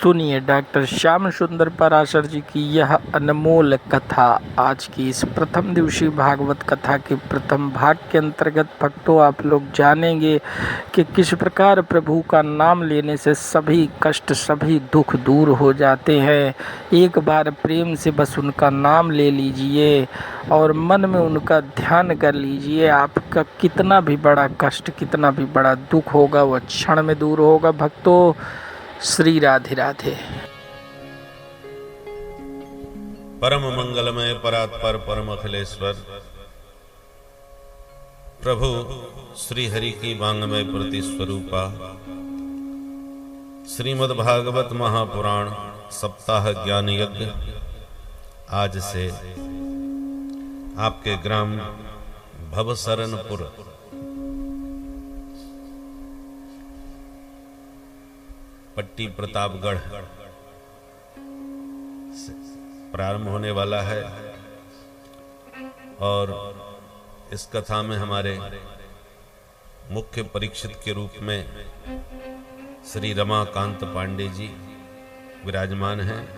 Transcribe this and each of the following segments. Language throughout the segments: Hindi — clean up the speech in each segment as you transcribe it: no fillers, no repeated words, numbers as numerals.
सुनिए डॉक्टर श्याम सुंदर पराशर जी की यह अनमोल कथा। आज की इस प्रथम दिवसीय भागवत कथा के प्रथम भाग के अंतर्गत भक्तों आप लोग जानेंगे कि किस प्रकार प्रभु का नाम लेने से सभी कष्ट सभी दुख दूर हो जाते हैं। एक बार प्रेम से बस उनका नाम ले लीजिए और मन में उनका ध्यान कर लीजिए। आपका कितना भी बड़ा कष्ट कितना भी बड़ा दुख होगा वह क्षण में दूर होगा। भक्तों, श्री राधे राधे। परम मंगलमय परात्पर परम अखिलेश्वर प्रभु श्री हरि की वांगमय प्रति स्वरूपा श्रीमद् भागवत महापुराण सप्ताह ज्ञान यज्ञ आज से आपके ग्राम भवसरनपुर पट्टी प्रतापगढ़ प्रारंभ होने वाला है। और इस कथा में हमारे मुख्य परीक्षित के रूप में श्री रमाकांत पांडे जी विराजमान हैं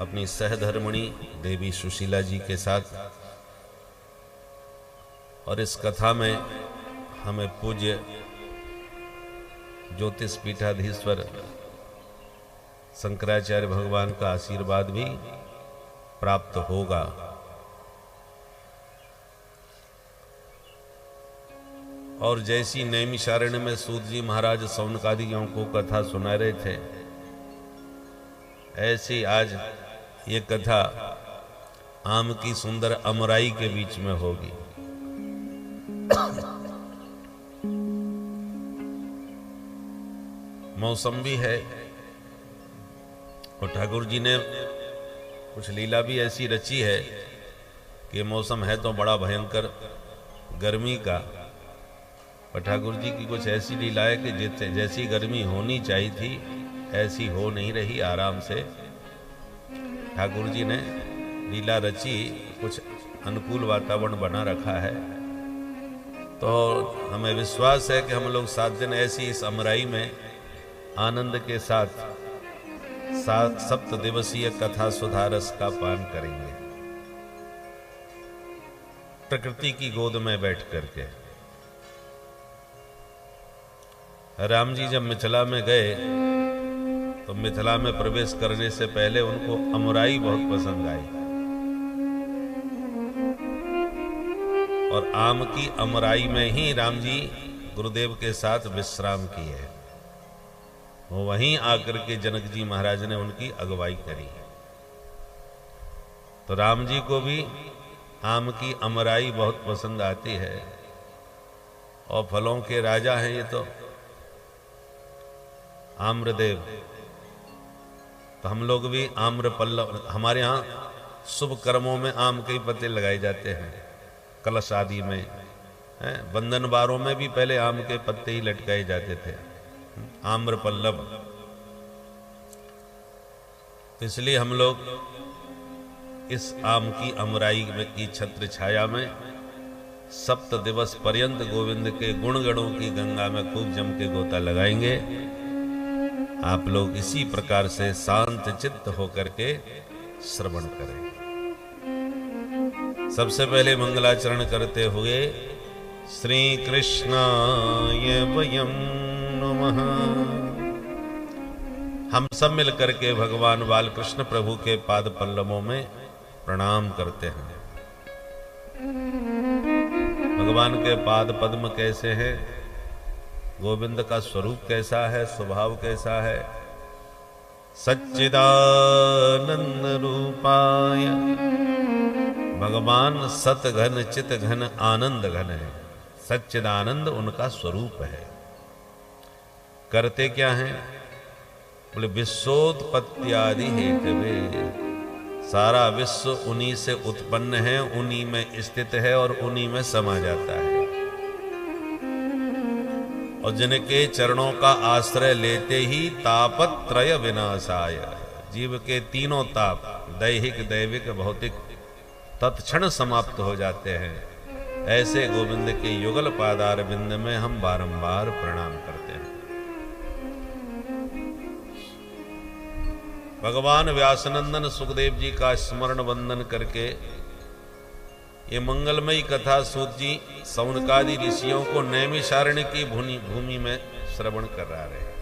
अपनी सहधर्मिणी देवी सुशीला जी के साथ। और इस कथा में हमें पूज्य ज्योतिष पीठाधीश्वर शंकराचार्य भगवान का आशीर्वाद भी प्राप्त होगा। और जैसी नैमिषारण्य में सूत जी महाराज सौनकादियों को कथा सुना रहे थे, ऐसी आज ये कथा आम की सुंदर अमराई के बीच में होगी। मौसम भी है और ठाकुर जी ने कुछ लीला भी ऐसी रची है कि मौसम है तो बड़ा भयंकर गर्मी का, पर ठाकुर जी की कुछ ऐसी लीला है कि जैसी गर्मी होनी चाहिए थी ऐसी हो नहीं रही। आराम से ठाकुर जी ने लीला रची, कुछ अनुकूल वातावरण बना रखा है। तो हमें विश्वास है कि हम लोग 7 दिन ऐसी इस अमराई में आनंद के साथ 7 दिवसीय कथा सुधारस का पान करेंगे, प्रकृति की गोद में बैठ करके। राम जी जब मिथिला में गए तो मिथिला में प्रवेश करने से पहले उनको अमराई बहुत पसंद आई और आम की अमराई में ही राम जी गुरुदेव के साथ विश्राम किए। वो वहीं आकर के जनक जी महाराज ने उनकी अगुवाई करी। तो राम जी को भी आम की अमराई बहुत पसंद आती है और फलों के राजा हैं ये तो आम्रदेव। तो हम लोग भी आम्र पल्लव, हमारे यहाँ शुभ कर्मों में आम के पत्ते लगाए जाते हैं, कलश आदि में, बंधन बारों में भी पहले आम के पत्ते ही लटकाए जाते थे, आम्र पल्लव। इसलिए हम लोग इस आम की अमराई की छत्र छाया में 7 दिवस पर्यंत गोविंद के गुण गणों की गंगा में खूब जम के गोता लगाएंगे। आप लोग इसी प्रकार से शांत चित्त होकर के श्रवण करें। सबसे पहले मंगलाचरण करते हुए श्री कृष्णाय वयम् नमः। हम सब मिलकर के भगवान बालकृष्ण प्रभु के पाद पल्लवों में प्रणाम करते हैं। भगवान के पाद पद्म कैसे हैं, गोविंद का स्वरूप कैसा है, स्वभाव कैसा है। सच्चिदानंद रूपाय, भगवान सत घन चित घन आनंद घन है। सच्चिदानंद उनका स्वरूप है। करते क्या हैं, बोले विश्वोत्पत्ति आदि हेतवे, सारा विश्व उन्हीं से उत्पन्न है, उन्हीं में स्थित है और उन्हीं में समा जाता है। और जिनके चरणों का आश्रय लेते ही तापत्रय विनाशाय, जीव के तीनों ताप दैहिक दैविक भौतिक तत्क्षण समाप्त हो जाते हैं। ऐसे गोविंद के युगल पादार बिंद में हम बारंबार प्रणाम करते हैं। भगवान व्यासनंदन सुखदेव जी का स्मरण वंदन करके ये मंगलमयी कथा सूत जी सौनकादि ऋषियों को नैमिषारण्य की भूमि में श्रवण करा रहे।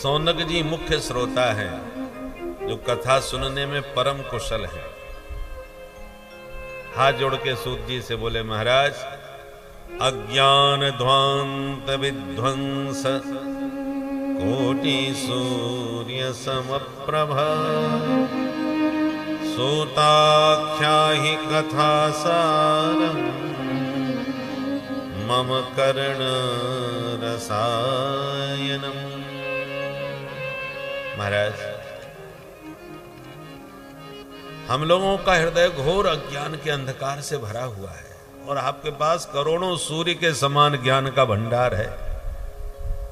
सौनक जी मुख्य श्रोता हैं जो कथा सुनने में परम कुशल हैं। हाथ जोड़ के सूत जी से बोले, महाराज अज्ञान ध्वांत विध्वंस कोटि सूर्य समप्रभा सूताख्याहि कथा सारम् मम कर्ण रसायनम्। महाराज हम लोगों का हृदय घोर अज्ञान के अंधकार से भरा हुआ है और आपके पास करोड़ों सूर्य के समान ज्ञान का भंडार है।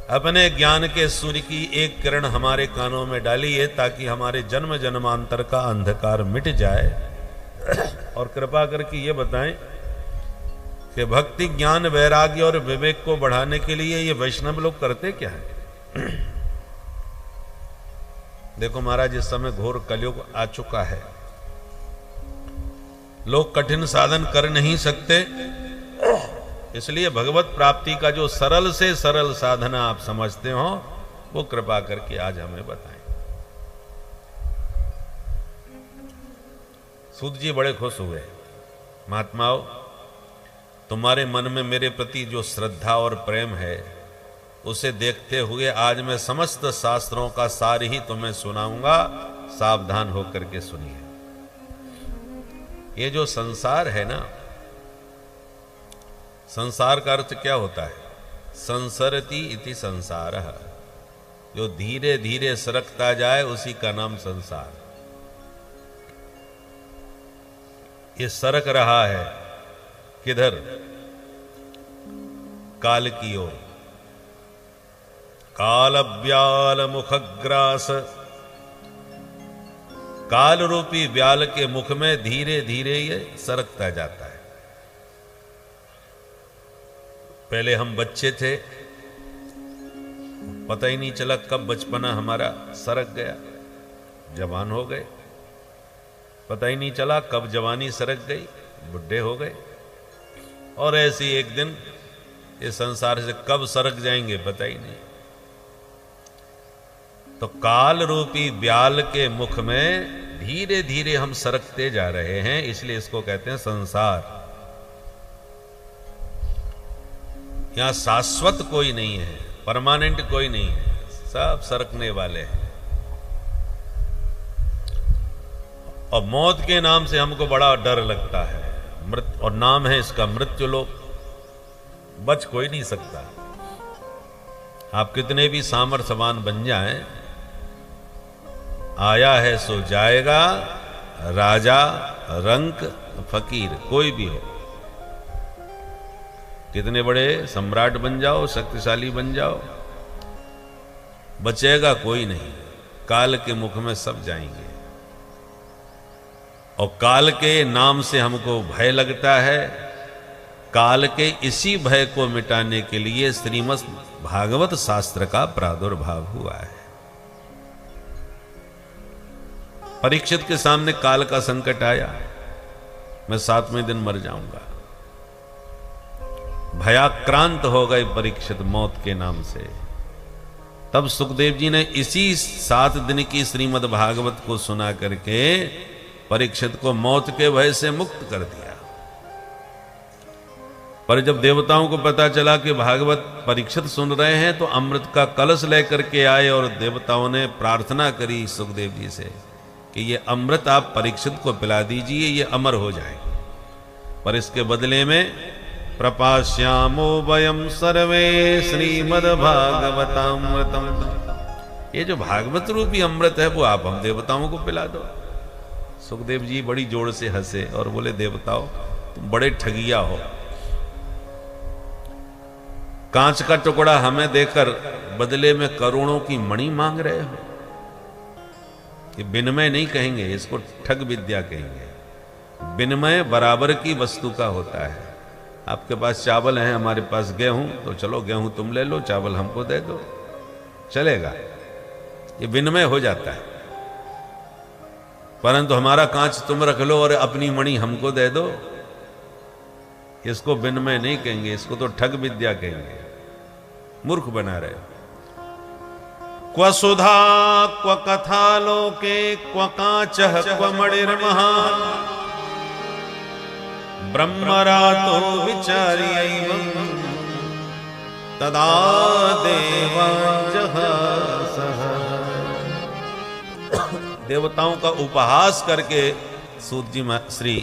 अपने ज्ञान के सूर्य की एक किरण हमारे कानों में डालिए ताकि हमारे जन्म जन्मांतर का अंधकार मिट जाए। और कृपा करके ये बताएं कि भक्ति ज्ञान वैराग्य और विवेक को बढ़ाने के लिए ये वैष्णव लोग करते क्या है? देखो महाराज, इस समय घोर कलयुग आ चुका है। लोग कठिन साधन कर नहीं सकते, इसलिए भगवत प्राप्ति का जो सरल से सरल साधना आप समझते हो वो कृपा करके आज हमें बताएं। सूत जी बड़े खुश हुए। महात्माओं, तुम्हारे मन में मेरे प्रति जो श्रद्धा और प्रेम है उसे देखते हुए आज मैं समस्त शास्त्रों का सार ही तुम्हें सुनाऊंगा। सावधान होकर के सुनिए। ये जो संसार है ना, संसार का अर्थ क्या होता है? संसरति इति संसारः। जो धीरे धीरे सरकता जाए उसी का नाम संसार। ये सरक रहा है किधर? काल की ओर। काल व्याल मुखग्रास। काल रूपी व्याल के मुख में धीरे धीरे ये सरकता जाता है। पहले हम बच्चे थे, पता ही नहीं चला कब बचपना हमारा सरक गया। जवान हो गए, पता ही नहीं चला कब जवानी सरक गई, बुढ़े हो गए। और ऐसे ही एक दिन इस संसार से कब सरक जाएंगे पता ही नहीं। तो काल रूपी व्याल के मुख में धीरे धीरे हम सरकते जा रहे हैं, इसलिए इसको कहते हैं संसार। यहां शाश्वत कोई नहीं है, परमानेंट कोई नहीं है, सब सरकने वाले हैं। और मौत के नाम से हमको बड़ा डर लगता है। मृत्यु, और नाम है इसका मृत्यु लोक। बच कोई नहीं सकता। आप कितने भी सामर्थ्यवान बन जाएं, आया है सो जाएगा। राजा, रंक, फकीर, कोई भी हो, कितने बड़े सम्राट बन जाओ, शक्तिशाली बन जाओ, बचेगा कोई नहीं। काल के मुख में सब जाएंगे। और काल के नाम से हमको भय लगता है। काल के इसी भय को मिटाने के लिए श्रीमद् भागवत शास्त्र का प्रादुर्भाव हुआ है। परीक्षित के सामने काल का संकट आया, मैं 7वें दिन मर जाऊंगा। भयाक्रांत हो गए परीक्षित मौत के नाम से। तब सुखदेव जी ने इसी 7 दिन की श्रीमद् भागवत को सुना करके परीक्षित को मौत के भय से मुक्त कर दिया। पर जब देवताओं को पता चला कि भागवत परीक्षित सुन रहे हैं तो अमृत का कलश लेकर के आए और देवताओं ने प्रार्थना करी सुखदेव जी से कि ये अमृत आप परीक्षित को पिला दीजिए, ये अमर हो जाए। पर इसके बदले में प्रपाश्यामो वयम सर्वे श्रीमद्भागवतामृतम। ये जो भागवत रूपी अमृत है वो आप हम देवताओं को पिला दो। सुखदेव जी बड़ी जोर से हंसे और बोले, देवताओं तुम बड़े ठगिया हो। कांच का टुकड़ा हमें देकर बदले में करोड़ों की मणि मांग रहे हो। ये विनिमय नहीं कहेंगे, इसको ठग विद्या कहेंगे। विनिमय बराबर की वस्तु का होता है। आपके पास चावल है, हमारे पास गेहूं, तो चलो गेहूं तुम ले लो, चावल हमको दे दो। चलेगा, ये विनिमय हो जाता है। परंतु हमारा कांच तुम रख लो और अपनी मणि हमको दे दो, इसको विनिमय नहीं कहेंगे, इसको तो ठग विद्या कहेंगे, मूर्ख बना रहे। क्व सुधा क्व कथा लोके क्व कांचः क्व मणिर्महान् ब्रह्मरातो विचार्यैवं तदा देवाञ्जहासः। देवताओं का उपहास करके सूत जी श्री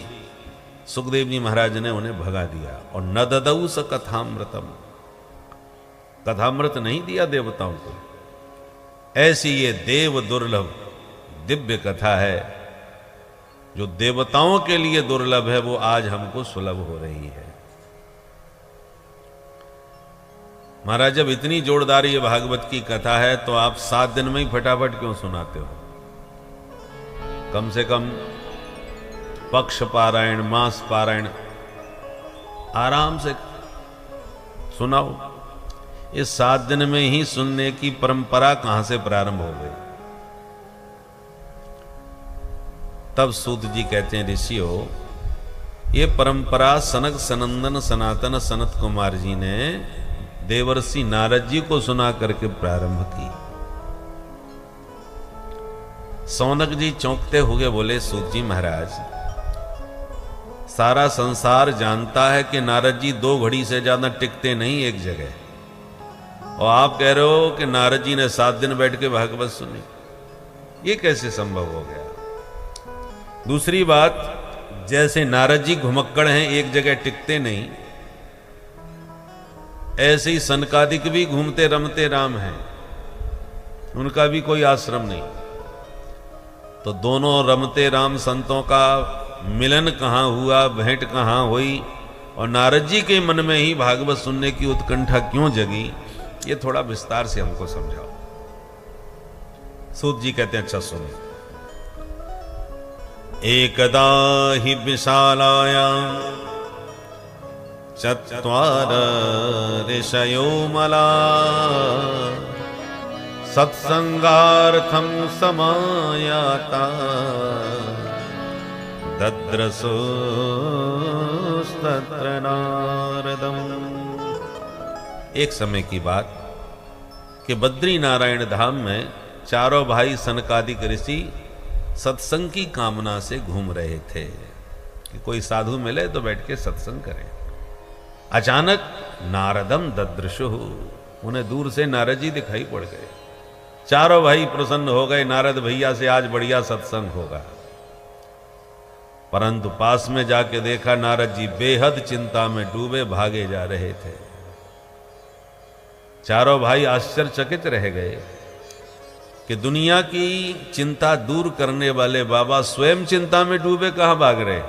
सुखदेव जी महाराज ने उन्हें भगा दिया। और न ददौ स कथामृतम, कथामृत नहीं दिया देवताओं को। ऐसी ये देव दुर्लभ दिव्य कथा है, जो देवताओं के लिए दुर्लभ है, वो आज हमको सुलभ हो रही है। महाराज, जब इतनी जोरदार ये भागवत की कथा है तो आप 7 दिन में ही फटाफट क्यों सुनाते हो? कम से कम पक्ष पारायण, मास पारायण आराम से सुनाओ। इस 7 दिन में ही सुनने की परंपरा कहां से प्रारंभ हो गई? तब सूत जी कहते हैं, ऋषियों, ये परंपरा सनक सनंदन सनातन सनत कुमार जी ने देवर्षि नारद जी को सुना करके प्रारंभ की। सौनक जी चौंकते हुए बोले, सूत जी महाराज, सारा संसार जानता है कि नारद जी 2 घड़ी से ज्यादा टिकते नहीं एक जगह, और आप कह रहे हो कि नारद जी ने 7 दिन बैठ के भागवत सुनी। ये कैसे संभव हो गया? दूसरी बात, जैसे नारद जी घुमक्कड़ हैं, एक जगह टिकते नहीं, ऐसे ही सनकादिक भी घूमते रमते राम हैं, उनका भी कोई आश्रम नहीं। तो दोनों रमते राम संतों का मिलन कहां हुआ, भेंट कहां हुई, और नारद जी के मन में ही भागवत सुनने की उत्कंठा क्यों जगी? ये थोड़ा विस्तार से हमको समझाओ। सूत जी कहते हैं, अच्छा सुनो। एकदा हि विशालायां चत्वार ऋषयो मला सत्संगार्थं समायाता दद्रसोस्तत्र नारदम्। एक समय की बात कि बद्री नारायण धाम में चारों भाई सनकादिक ऋषि सत्संग की कामना से घूम रहे थे कि कोई साधु मिले तो बैठ के सत्संग करें। अचानक नारदम ददृशुः, उन्हें दूर से नारद जी दिखाई पड़ गए। चारों भाई प्रसन्न हो गए, नारद भैया से आज बढ़िया सत्संग होगा। परंतु पास में जाके देखा, नारद जी बेहद चिंता में डूबे भागे जा रहे थे। चारों भाई आश्चर्यचकित रह गए कि दुनिया की चिंता दूर करने वाले बाबा स्वयं चिंता में डूबे कहां भाग रहे।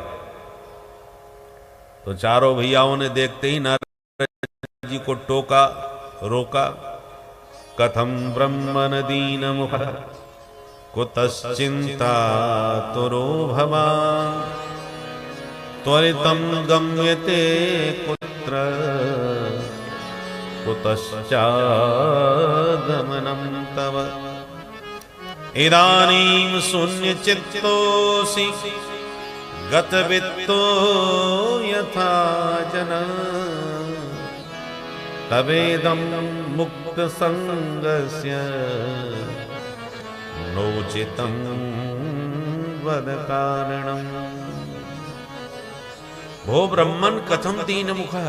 तो चारों भैयाओं ने देखते ही नारद जी को टोका, रोका। कथम ब्रह्मन दीन मुख कुतश्चिंता तुरो भवान् त्वरितं गम्यते कुत्र कुतश्चागमनं तव इदानीं शून्यचित्तोऽसि गतवित्तो यथा जना तवेदं मुक्तसंगस्य नोचितं वद कारणम्। भो ब्रह्मन कथम तीन मुखः।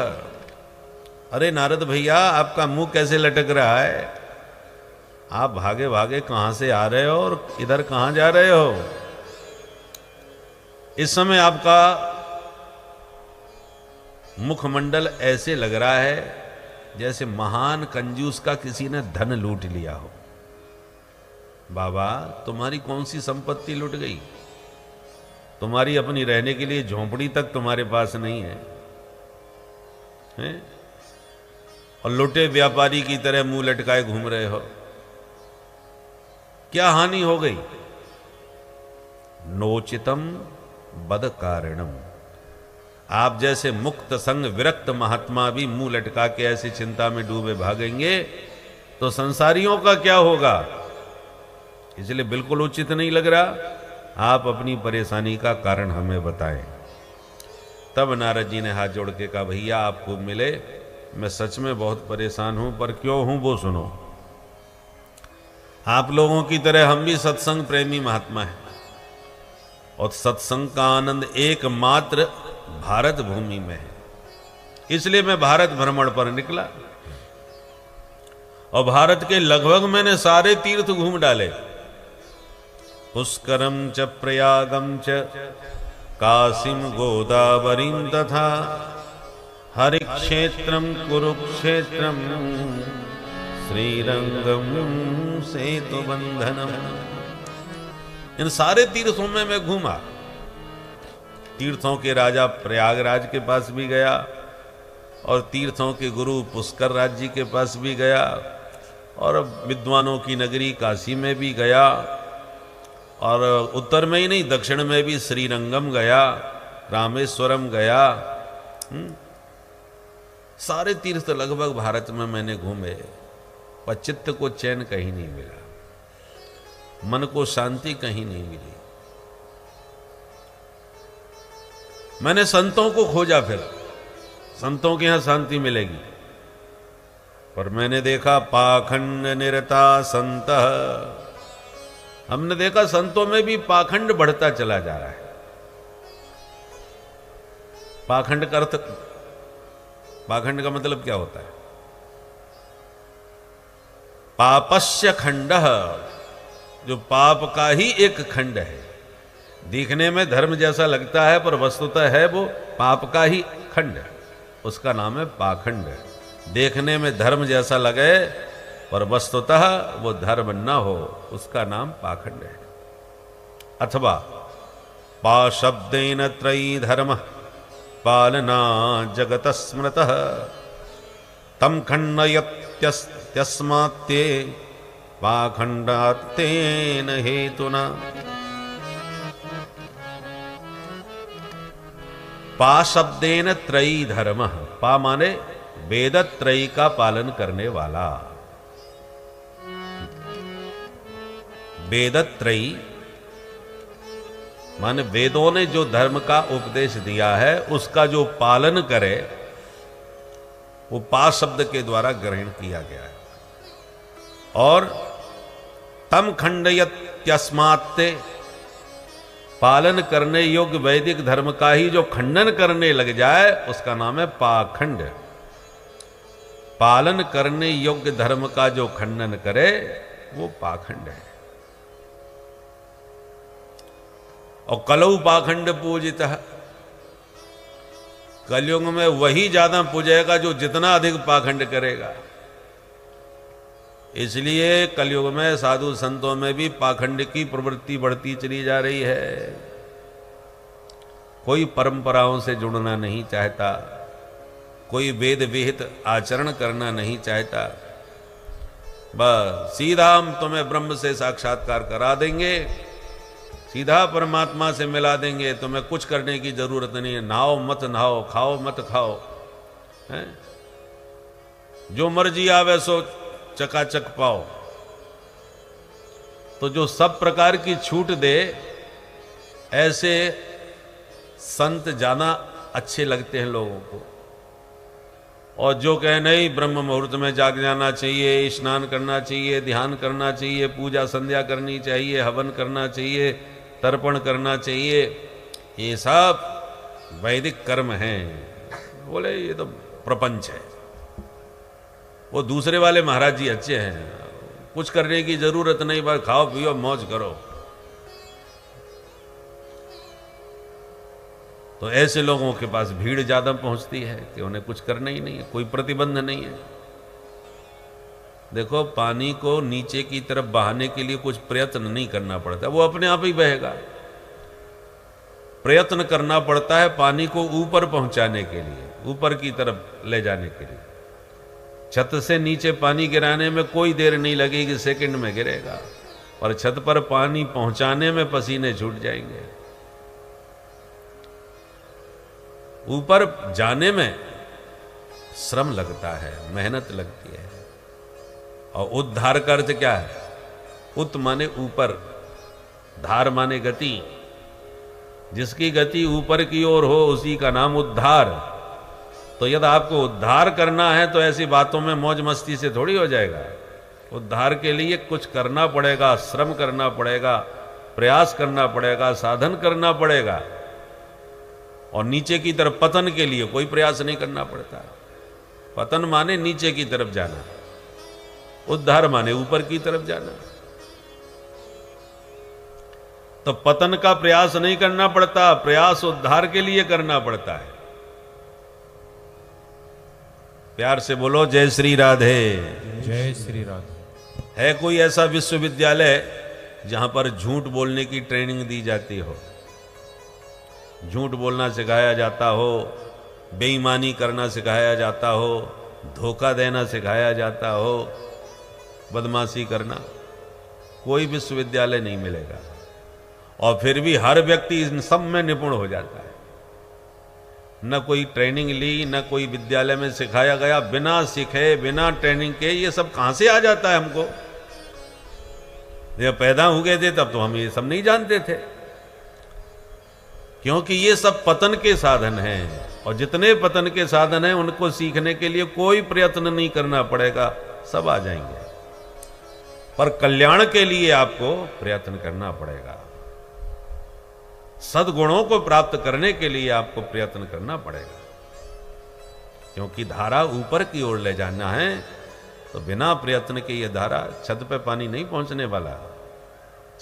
अरे नारद भैया, आपका मुंह कैसे लटक रहा है? आप भागे भागे कहां से आ रहे हो और इधर कहां जा रहे हो? इस समय आपका मुखमंडल ऐसे लग रहा है जैसे महान कंजूस का किसी ने धन लूट लिया हो। बाबा, तुम्हारी कौन सी संपत्ति लुट गई? तुम्हारी अपनी रहने के लिए झोंपड़ी तक तुम्हारे पास नहीं है, हैं? और लुटे व्यापारी की तरह मुंह लटकाए घूम रहे हो। क्या हानि हो गई? नोचितम बद कारणम। आप जैसे मुक्त संग विरक्त महात्मा भी मुंह लटका के ऐसी चिंता में डूबे भागेंगे तो संसारियों का क्या होगा? इसलिए बिल्कुल उचित नहीं लग रहा। आप अपनी परेशानी का कारण हमें बताएं। तब नारद जी ने हाथ जोड़ के कहा, भैया आपको मिले, मैं सच में बहुत परेशान हूं, पर क्यों हूं वो सुनो। आप लोगों की तरह हम भी सत्संग प्रेमी महात्मा हैं, और सत्संग का आनंद एकमात्र भारत भूमि में है। इसलिए मैं भारत भ्रमण पर निकला, और भारत के लगभग मैंने सारे तीर्थ घूम डाले। पुष्करम च प्रयागम च काशीम गोदावरीम तथा हरिक्षेत्रम कुरुक्षेत्रम श्रीरंगम सेतुबंधनम। इन सारे तीर्थों में मैं घूमा। तीर्थों के राजा प्रयागराज के पास भी गया, और तीर्थों के गुरु पुष्कर राज जी के पास भी गया, और विद्वानों की नगरी काशी में भी गया, और उत्तर में ही नहीं दक्षिण में भी श्रीरंगम गया, रामेश्वरम गया। सारे तीर्थ लगभग भारत में मैंने घूमे, पर चित्त को चैन कहीं नहीं मिला, मन को शांति कहीं नहीं मिली। मैंने संतों को खोजा, फिर संतों के यहां शांति मिलेगी, पर मैंने देखा पाखंड निरता संत। हमने देखा संतों में भी पाखंड बढ़ता चला जा रहा है। पाखंड का अर्थ, पाखंड का मतलब क्या होता है? पापस्य खंड, जो पाप का ही एक खंड है। दिखने में धर्म जैसा लगता है, पर वस्तुतः है वो पाप का ही खंड, उसका नाम है पाखंड। देखने में धर्म जैसा लगे, पर वस्तुतः वो धर्म न हो, उसका नाम पाखंड है। अथवा पाशब्देन त्रयी धर्म पालना जगत स्मृतः तम खंडयत्यस्मात्ते पाखंडात्तेन हेतुना। पाशब्देन त्रयी धर्म, पा माने वेद त्रयी का पालन करने वाला। वेदत्रयी माने वेदों ने जो धर्म का उपदेश दिया है उसका जो पालन करे, वो पा शब्द के द्वारा ग्रहण किया गया है। और तम खंडयत्यस्मात्ते, पालन करने योग्य वैदिक धर्म का ही जो खंडन करने लग जाए उसका नाम है पाखंड। पालन करने योग्य धर्म का जो खंडन करे वो पाखंड है। और कलऊ पाखंड पूजित, कलयुग में वही ज्यादा पूजेगा जो जितना अधिक पाखंड करेगा। इसलिए कलयुग में साधु संतों में भी पाखंड की प्रवृत्ति बढ़ती चली जा रही है। कोई परंपराओं से जुड़ना नहीं चाहता, कोई वेद विहित आचरण करना नहीं चाहता। बस सीधा हम तुम्हें ब्रह्म से साक्षात्कार करा देंगे, सीधा परमात्मा से मिला देंगे, तुम्हें कुछ करने की जरूरत नहीं है। नहाओ मत नहाओ, खाओ मत खाओ, है? जो मर्जी आवे सो चकाचक पाओ। तो जो सब प्रकार की छूट दे, ऐसे संत जाना अच्छे लगते हैं लोगों को। और जो कहे नहीं ब्रह्म मुहूर्त में जाग जाना चाहिए, स्नान करना चाहिए, ध्यान करना चाहिए, पूजा संध्या करनी चाहिए, हवन करना चाहिए, तर्पण करना चाहिए, ये सब वैदिक कर्म हैं। बोले ये तो प्रपंच है। वो दूसरे वाले महाराज जी अच्छे हैं, कुछ करने की जरूरत नहीं, बस खाओ पियो मौज करो। तो ऐसे लोगों के पास भीड़ ज्यादा पहुंचती है कि उन्हें कुछ करना ही नहीं है, कोई प्रतिबंध नहीं है। देखो, पानी को नीचे की तरफ बहाने के लिए कुछ प्रयत्न नहीं करना पड़ता, वो अपने आप ही बहेगा। प्रयत्न करना पड़ता है पानी को ऊपर पहुंचाने के लिए, ऊपर की तरफ ले जाने के लिए। छत से नीचे पानी गिराने में कोई देर नहीं लगेगी, सेकंड में गिरेगा। और छत पर पानी पहुंचाने में पसीने छूट जाएंगे। ऊपर जाने में श्रम लगता है, मेहनत लगती है। और उद्धार का अर्थ क्या है? उत माने ऊपर, धार माने गति। जिसकी गति ऊपर की ओर हो उसी का नाम उद्धार। तो यदि आपको उद्धार करना है तो ऐसी बातों में मौज मस्ती से थोड़ी हो जाएगा। उद्धार के लिए कुछ करना पड़ेगा, श्रम करना पड़ेगा, प्रयास करना पड़ेगा, साधन करना पड़ेगा। और नीचे की तरफ पतन के लिए कोई प्रयास नहीं करना पड़ता। पतन माने नीचे की तरफ जाना, उद्धार माने ऊपर की तरफ जाना। तो पतन का प्रयास नहीं करना पड़ता, प्रयास उद्धार के लिए करना पड़ता है। प्यार से बोलो जय श्री राधे। जय श्री राधे। है कोई ऐसा विश्वविद्यालय जहां पर झूठ बोलने की ट्रेनिंग दी जाती हो, झूठ बोलना सिखाया जाता हो, बेईमानी करना सिखाया जाता हो, धोखा देना सिखाया जाता हो, बदमाशी करना? कोई विश्वविद्यालय नहीं मिलेगा। और फिर भी हर व्यक्ति इन सब में निपुण हो जाता है। न कोई ट्रेनिंग ली, न कोई विद्यालय में सिखाया गया, बिना सीखे, बिना ट्रेनिंग के ये सब कहां से आ जाता है हमको? जब पैदा हो गए थे तब तो हम ये सब नहीं जानते थे, क्योंकि ये सब पतन के साधन हैं। और जितने पतन के साधन हैं उनको सीखने के लिए कोई प्रयत्न नहीं करना पड़ेगा, सब आ जाएंगे। पर कल्याण के लिए आपको प्रयत्न करना पड़ेगा। सद्गुणों को प्राप्त करने के लिए आपको प्रयत्न करना पड़ेगा, क्योंकि धारा ऊपर की ओर ले जाना है। तो बिना प्रयत्न के ये धारा छत पे पानी नहीं पहुंचने वाला।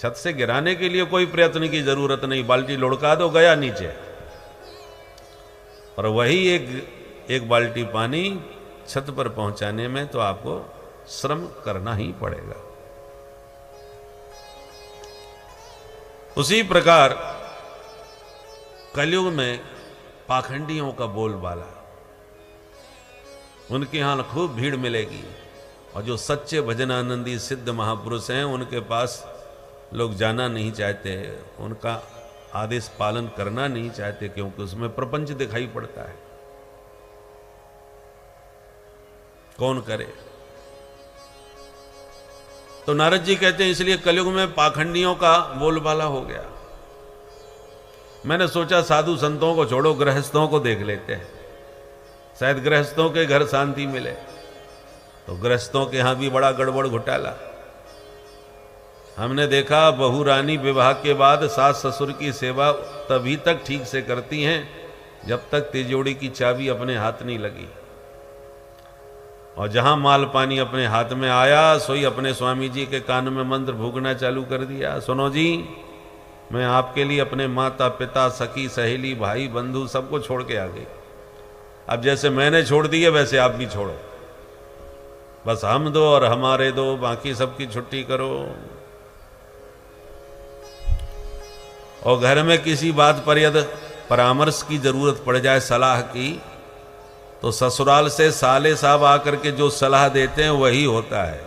छत से गिराने के लिए कोई प्रयत्न की जरूरत नहीं, बाल्टी लुढ़का दो, गया नीचे। और वही एक बाल्टी पानी छत पर पहुंचाने में तो आपको श्रम करना ही पड़ेगा। उसी प्रकार कलयुग में पाखंडियों का बोलबाला, उनके यहां खूब भीड़ मिलेगी। और जो सच्चे भजनानंदी सिद्ध महापुरुष हैं उनके पास लोग जाना नहीं चाहते, उनका आदेश पालन करना नहीं चाहते, क्योंकि उसमें प्रपंच दिखाई पड़ता है। कौन करे? तो नारद जी कहते हैं इसलिए कलयुग में पाखंडियों का बोलबाला हो गया। मैंने सोचा साधु संतों को छोड़ो, गृहस्थों को देख लेते हैं, शायद गृहस्थों के घर शांति मिले। तो गृहस्थों के यहां भी बड़ा गड़बड़ घोटाला। हमने देखा बहू रानी विवाह के बाद सास ससुर की सेवा तभी तक ठीक से करती हैं जब तक तिजोड़ी की चाबी अपने हाथ नहीं लगी। और जहां माल पानी अपने हाथ में आया, सोई अपने स्वामी जी के कान में मंत्र भूकना चालू कर दिया, सुनो जी, मैं आपके लिए अपने माता पिता, सखी सहेली, भाई बंधु सबको छोड़ के आ गई। अब जैसे मैंने छोड़ दिए वैसे आप भी छोड़ो, बस हम दो और हमारे दो, बाकी सबकी छुट्टी करो। और घर में किसी बात पर यदि परामर्श की जरूरत पड़ जाए, सलाह की, तो ससुराल से साले साहब आकर के जो सलाह देते हैं वही होता है।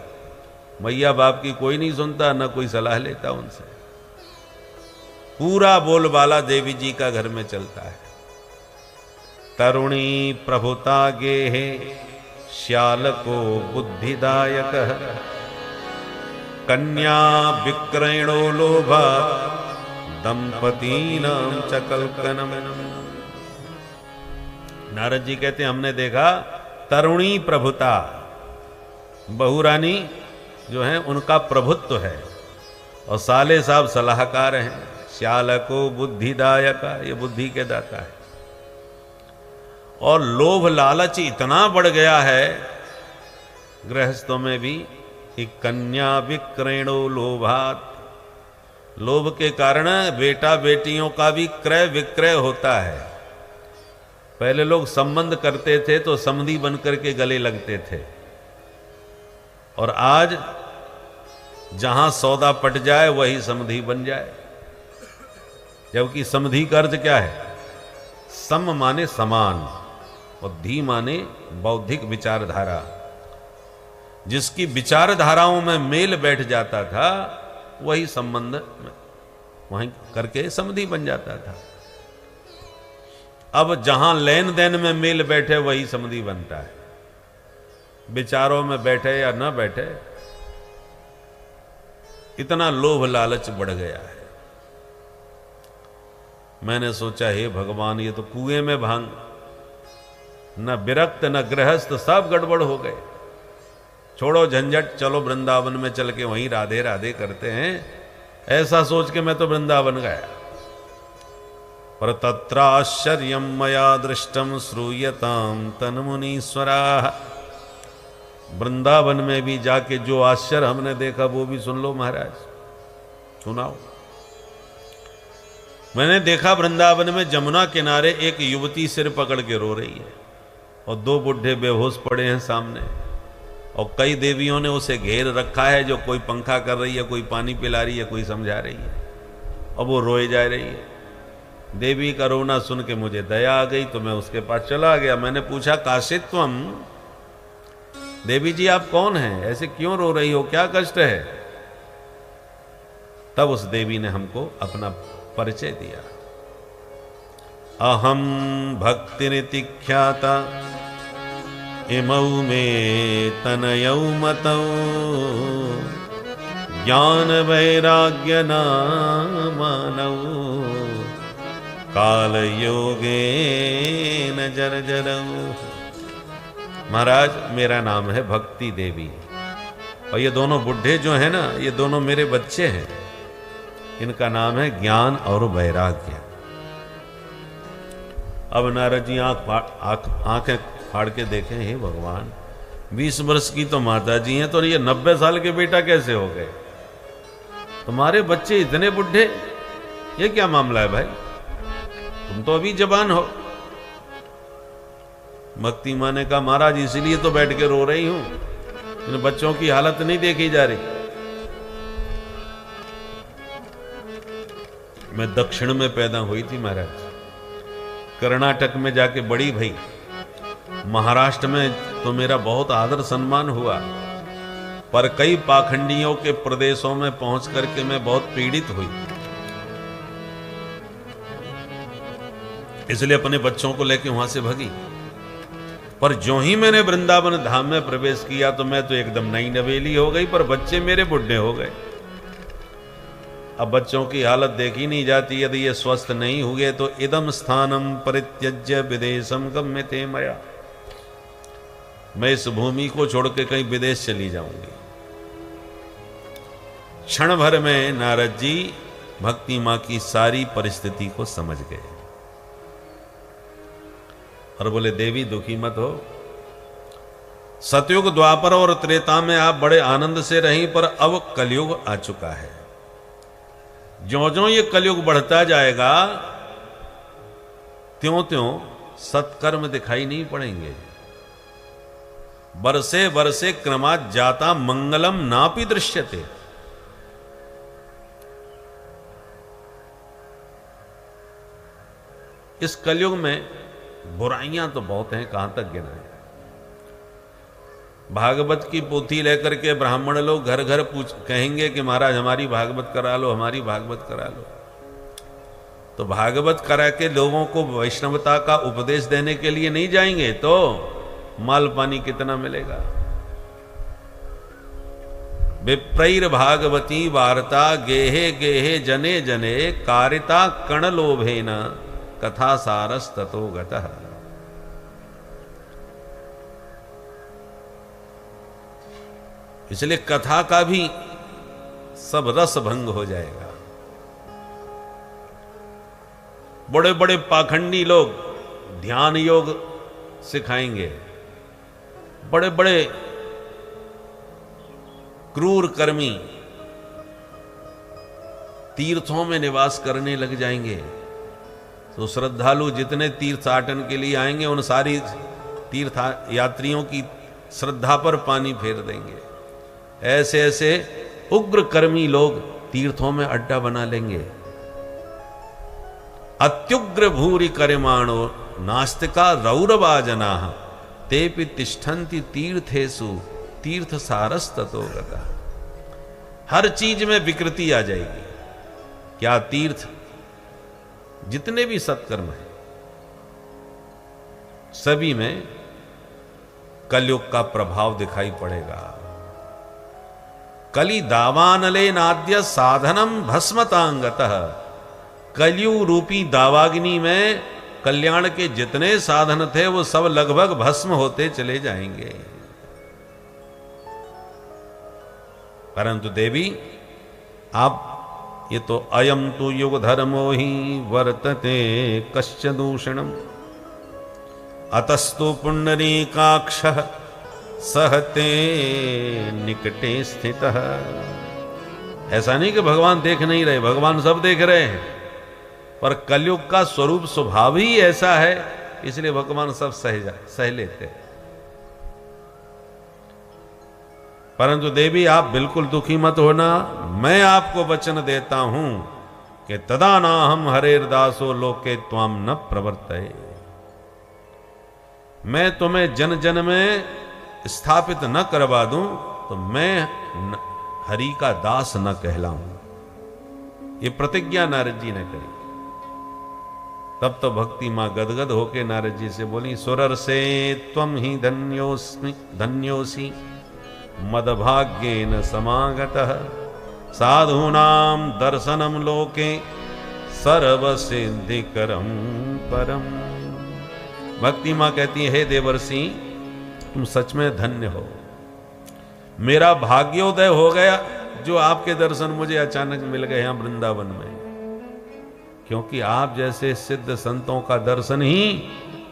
मैया बाप की कोई नहीं सुनता, ना कोई सलाह लेता उनसे। पूरा बोलबाला देवी जी का घर में चलता है। तरुणी प्रभुता गेहे श्याल को बुद्धिदायक, कन्या विक्रयणो लोभा दंपतीनाम च कल्कनम। नारद जी कहते हैं हमने देखा तरुणी प्रभुता, बहू रानी जो है उनका प्रभुत्व है, और साले साहब सलाहकार हैं। श्याल को बुद्धिदायक, ये बुद्धि के दाता है। और लोभ लालच इतना बढ़ गया है गृहस्थों में भी कि कन्या विक्रयणो लोभात, लोभ के कारण बेटा बेटियों का भी क्रय विक्रय होता है। पहले लोग संबंध करते थे तो समधी बनकर के गले लगते थे, और आज जहां सौदा पट जाए वही समधी बन जाए। जबकि समधी का अर्थ क्या है? सम माने समान, और धी माने बौद्धिक विचारधारा। जिसकी विचारधाराओं में मेल बैठ जाता था वही संबंध वहीं करके समधी बन जाता था। अब जहां लेन देन में मेल बैठे वही समधी बनता है। विचारों में बैठे या न बैठे, इतना लोभ लालच बढ़ गया है। मैंने सोचा हे भगवान, ये तो कुएं में भांग, न विरक्त न गृहस्थ, सब गड़बड़ हो गए। छोड़ो झंझट, चलो वृंदावन में चल के वहीं राधे राधे करते हैं। ऐसा सोच के मैं तो वृंदावन गया। पर तत्राश्चर्यम मया दृष्टम श्रूयताम तन्मुनीश्वरा। वृंदावन में भी जाके जो आश्चर्य हमने देखा वो भी सुन लो महाराज, सुनाओ। मैंने देखा वृंदावन में जमुना किनारे एक युवती सिर पकड़ के रो रही है और दो बुढ़े बेहोश पड़े हैं सामने, और कई देवियों ने उसे घेर रखा है, जो कोई पंखा कर रही है, कोई पानी पिला रही है, कोई समझा रही है, और वो रोए जा रही है। देवी का रोना सुन के मुझे दया आ गई, तो मैं उसके पास चला गया। मैंने पूछा, काशित्वम, देवी जी आप कौन हैं, ऐसे क्यों रो रही हो, क्या कष्ट है? तब उस देवी ने हमको अपना परिचय दिया। अहम भक्तिरिति ख्याता इमौ मे तनयौ मतौ ज्ञान वैराग्य नामानौ काल योगे न जर्जरौ। महाराज मेरा नाम है भक्ति देवी, और ये दोनों बुढ़े जो हैं ना, ये दोनों मेरे बच्चे हैं। इनका नाम है ज्ञान और वैराग्य। अब नारद जी आंखें फाड़ के देखें, हे भगवान 20 वर्ष की तो माता जी हैं, तो ये 90 साल के बेटा कैसे हो गए? तुम्हारे बच्चे इतने बुढ़े, ये क्या मामला है भाई? तुम तो अभी जवान हो। भक्ति माँ ने कहा, महाराज इसलिए तो बैठ के रो रही हूं, इन बच्चों की हालत नहीं देखी जा रही। मैं दक्षिण में पैदा हुई थी महाराज, कर्नाटक में जाके बड़ी भई, महाराष्ट्र में तो मेरा बहुत आदर सम्मान हुआ, पर कई पाखंडियों के प्रदेशों में पहुंच करके मैं बहुत पीड़ित हुई। इसलिए अपने बच्चों को लेकर वहां से भगी। पर जो ही मैंने वृंदावन धाम में प्रवेश किया तो मैं तो एकदम नई नवेली हो गई, पर बच्चे मेरे बुढ़े हो गए। अब बच्चों की हालत देखी नहीं जाती। यदि ये स्वस्थ नहीं हुए तो इदम स्थानम परित्यज्य विदेशम गम्यते मया, मैं इस भूमि को छोड़ के कहीं विदेश चली जाऊंगी। क्षण भर में नारद जी भक्ति मां की सारी परिस्थिति को समझ गए और बोले, देवी दुखी मत हो। सतयुग द्वापर और त्रेता में आप बड़े आनंद से रहीं, पर अब कलयुग आ चुका है। ज्यों ज्यों ये कलयुग बढ़ता जाएगा त्यों त्यों सत्कर्म दिखाई नहीं पड़ेंगे। बरसे बरसे क्रमात् जाता मंगलम नापि दृश्यते। इस कलयुग में बुराइयां तो बहुत हैं, कहां तक गिनाएं। भागवत की पोथी लेकर के ब्राह्मण लोग घर घर कहेंगे कि महाराज हमारी भागवत करा लो, हमारी भागवत करा लो। तो भागवत करा के लोगों को वैष्णवता का उपदेश देने के लिए नहीं जाएंगे तो माल पानी कितना मिलेगा। विप्रैर भागवती वार्ता गेहे गेहे जने जने कारिता कण लोभेन कथा सारस ततो गतः। इसलिए कथा का भी सब रस भंग हो जाएगा। बड़े बड़े पाखंडी लोग ध्यान योग सिखाएंगे, बड़े बड़े क्रूर कर्मी तीर्थों में निवास करने लग जाएंगे। तो श्रद्धालु जितने तीर्थाटन के लिए आएंगे उन सारी तीर्थ यात्रियों की श्रद्धा पर पानी फेर देंगे। ऐसे ऐसे उग्र कर्मी लोग तीर्थों में अड्डा बना लेंगे। अत्युग्र भूरि करिमाणो नास्तिका रौरवा जना तेपि तिष्ठन्ति तीर्थेषु तीर्थ सारस ततो गता। हर चीज में विकृति आ जाएगी। क्या तीर्थ, जितने भी सत्कर्म हैं सभी में कलयुग का प्रभाव दिखाई पड़ेगा। कलि दावानले नाद्य साधनम भस्मतांगतः। कलयुग रूपी दावाग्नि में कल्याण के जितने साधन थे वो सब लगभग भस्म होते चले जाएंगे। परंतु देवी आप ये तो अयम तो युग धर्मो ही वर्तते कश्च दूषणम अतस्तु पुंडरीकाक्षः सहते निकटे स्थितः। ऐसा नहीं कि भगवान देख नहीं रहे, भगवान सब देख रहे हैं, पर कलयुग का स्वरूप स्वभाव ही ऐसा है, इसलिए भगवान सब सह लेते हैं। परंतु देवी आप बिल्कुल दुखी मत होना, मैं आपको वचन देता हूं कि तदा ना हम हरेर्दासो लोके त्वाम न प्रवर्तये। मैं तुम्हें जन जन में स्थापित न करवा दूं तो मैं हरि का दास न कहलाऊं। ये प्रतिज्ञा नारद जी ने करी। तब तो भक्ति मां गदगद होके नारद जी से बोली, सुरर से त्वम ही धन्योसी मदभाग्येन समागतः साधूनां दर्शनम लोके सर्वसिद्धिकरम परम। भक्ति मां कहती है, हे देवर्षि तुम सच में धन्य हो, मेरा भाग्योदय हो गया जो आपके दर्शन मुझे अचानक मिल गए यहां वृंदावन में। क्योंकि आप जैसे सिद्ध संतों का दर्शन ही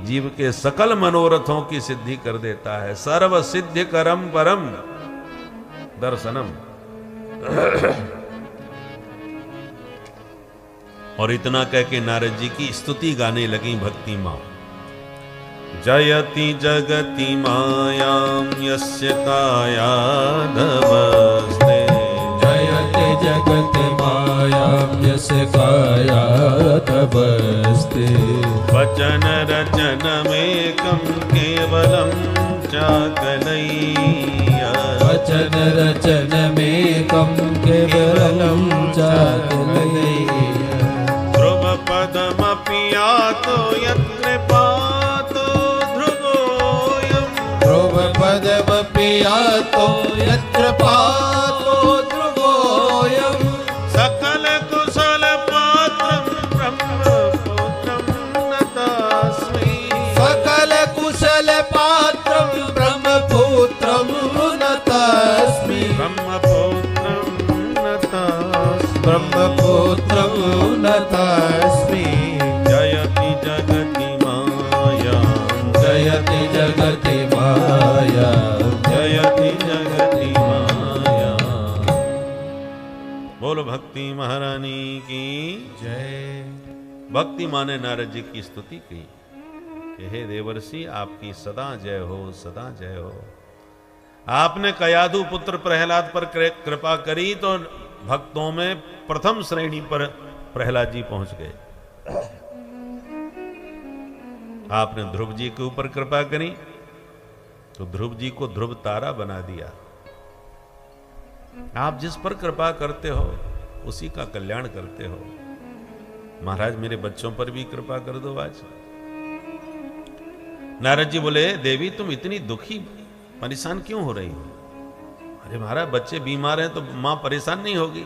जीव के सकल मनोरथों की सिद्धि कर देता है। सर्व सिद्धि करम परम दर्शनम। और इतना कह के नारद जी की स्तुति गाने लगी भक्ति मां। जयति जगति मायां यस्य कायाधवस्ते। जयति जगति मायां यस्य कायाधवस्ते। वचन रचनमेकं केवलं चाकलय्य। वचन रचनमेकं केवलं चाकलय्य। ध्रुव पदमपि यातो यत्कृपातो ध्रुवोऽयम्। ध्रुव पदमपि यातो यत्कृपातो ध्रुवोऽयम्। सकल कुशल पात्रं ब्रह्मपुत्रं नतास्मि। सकल कुशल पात्रं ब्रह्मपुत्रं नतास्मि। ब्रह्मपुत्रं नतास्मि। ब्रह्मपुत्रं नतास्मि। जयति जगति माया। जयति जगति माया। जयति जगति माया। बोलो भक्ति महारानी की जय। भक्ति माने नारद जी की स्तुति की कि हे देवर्षि आपकी सदा जय हो, सदा जय हो। आपने कयाधु पुत्र प्रहलाद पर कृपा करी तो भक्तों में प्रथम श्रेणी पर प्रहलाद जी पहुंच गए। आपने ध्रुव जी के ऊपर कृपा करी तो ध्रुव जी को ध्रुव तारा बना दिया। आप जिस पर कृपा करते हो उसी का कल्याण करते हो। महाराज मेरे बच्चों पर भी कृपा कर दो आज। नारद जी बोले, देवी तुम इतनी दुखी परेशान क्यों हो रही हो? अरे महाराज बच्चे बीमार हैं तो मां परेशान नहीं होगी?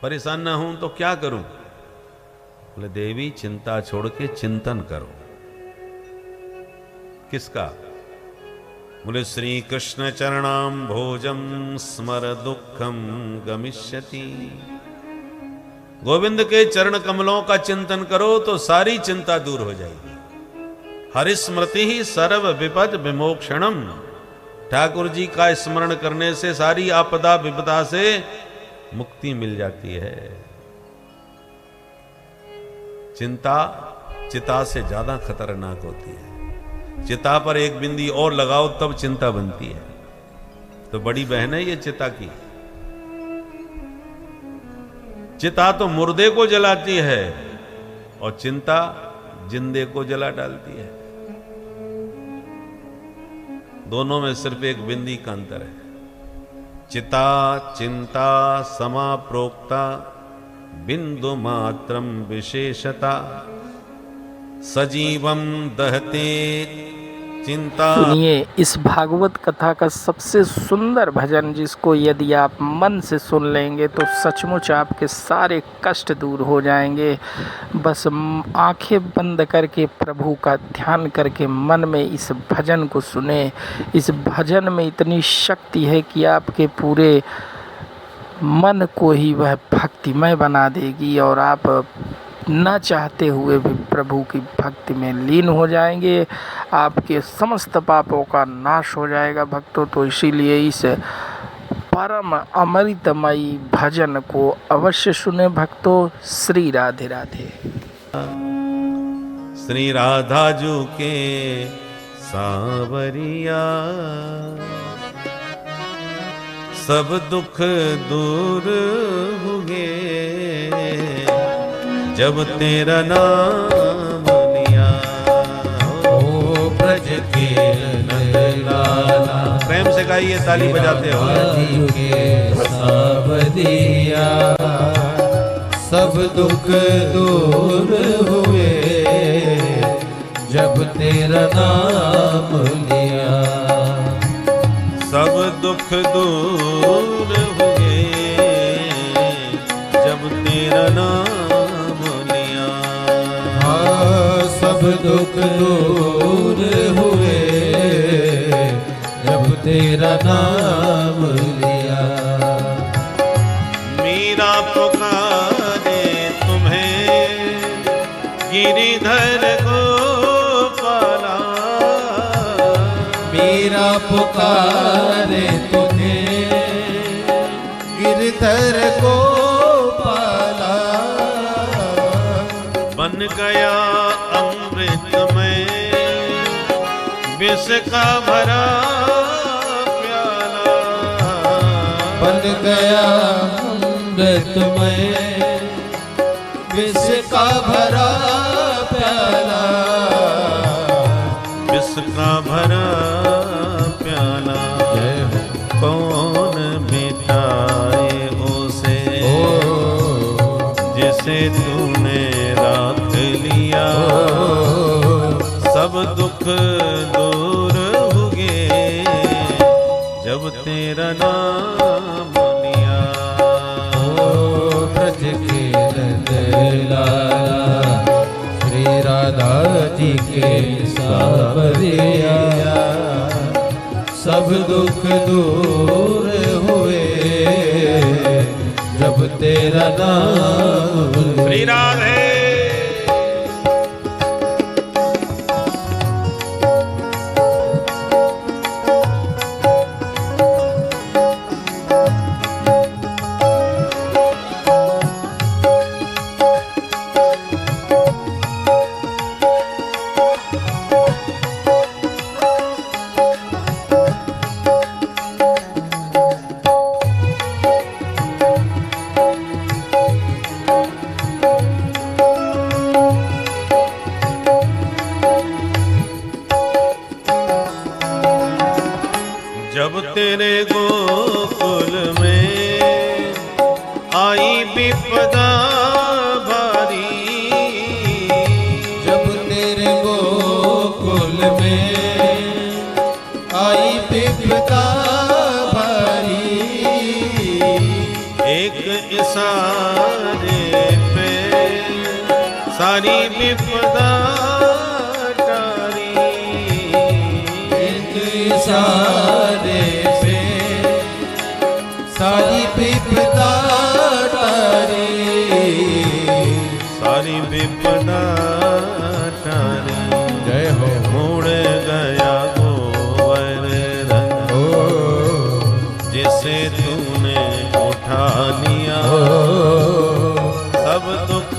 परेशान ना हूं तो क्या करूं? बोले देवी चिंता छोड़ के चिंतन करो। किसका? बोले श्री कृष्ण चरणाम भोजम स्मर दुखम गमिष्यति। गोविंद के चरण कमलों का चिंतन करो तो सारी चिंता दूर हो जाएगी। हरिस्मृति ही सर्व विपद विमोक्षणम। ठाकुर जी का स्मरण करने से सारी आपदा विपदा से मुक्ति मिल जाती है। चिंता चिता से ज्यादा खतरनाक होती है। चिता पर एक बिंदी और लगाओ तब चिंता बनती है। तो बड़ी बहन है ये चिता की। चिता तो मुर्दे को जलाती है और चिंता जिंदे को जला डालती है। दोनों में सिर्फ एक बिंदी का अंतर है। चिता चिंता समाप्रोक्ता बिंदु मात्रम विशेषता। सजीवम दहते चिंता। सुनिए इस भागवत कथा का सबसे सुंदर भजन, जिसको यदि आप मन से सुन लेंगे तो सचमुच आपके सारे कष्ट दूर हो जाएंगे। बस आंखें बंद करके प्रभु का ध्यान करके मन में इस भजन को सुने। इस भजन में इतनी शक्ति है कि आपके पूरे मन को ही वह भक्तिमय बना देगी और आप न चाहते हुए भी प्रभु की भक्ति में लीन हो जाएंगे। आपके समस्त पापों का नाश हो जाएगा भक्तों। तो इसीलिए इस परम अमृतमयी भजन को अवश्य सुने भक्तों। श्री राधे राधे। श्री राधा जू के सांवरिया, सब दुख दूर होंगे जब तेरा नाम लिया। ओ ब्रज के लाला, प्रेम से गाइए ताली बजाते हो। सावरिया, सब दुख दूर हुए जब तेरा नाम लिया। सब दुख दूर हुए जब तेरा नाम लिया। हाँ, सब दुख दूर हुए जब तेरा नाम लिया। मीरा पुकारे तुम्हें गिरिधर गोपाला। मीरा पुकारे तुम्हें गिरधर गोपाला। बन गया अमृत में विष का भरा प्याला। बन गया अमृत में विष का भरा प्याला। विष का भरा प्याला कौन मिटाए उसे, जिसे तूने राख लिया। सब दुख दूर होंगे जब तेरा नाम लिया। ब्रज के लाला, श्री राधा जी के सावरिया, सब दुख दूर हुए जब तेरा नाम। श्री राधे। जब तेरे गोकुल में आई विपदा भारी। जब तेरे गोकुल में आई विपदा भारी। एक इशारे पे सारी विपदा टारी। एक इशारे पे सारी विपदा टारी। सारी विपदा टारी। जय हो। मुड़ गया गोवर्धन जिसे तूने उठा लिया। सब दुख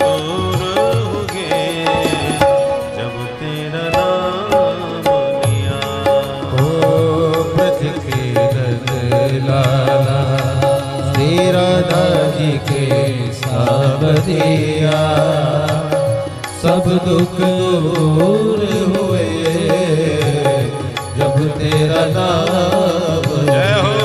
दूर होंगे जब तेरा नाम लिया। ब्रज के लाला, श्री राधा जी के सावरिया, सब दुख दूर हुए जब तेरा नाम। जय हो।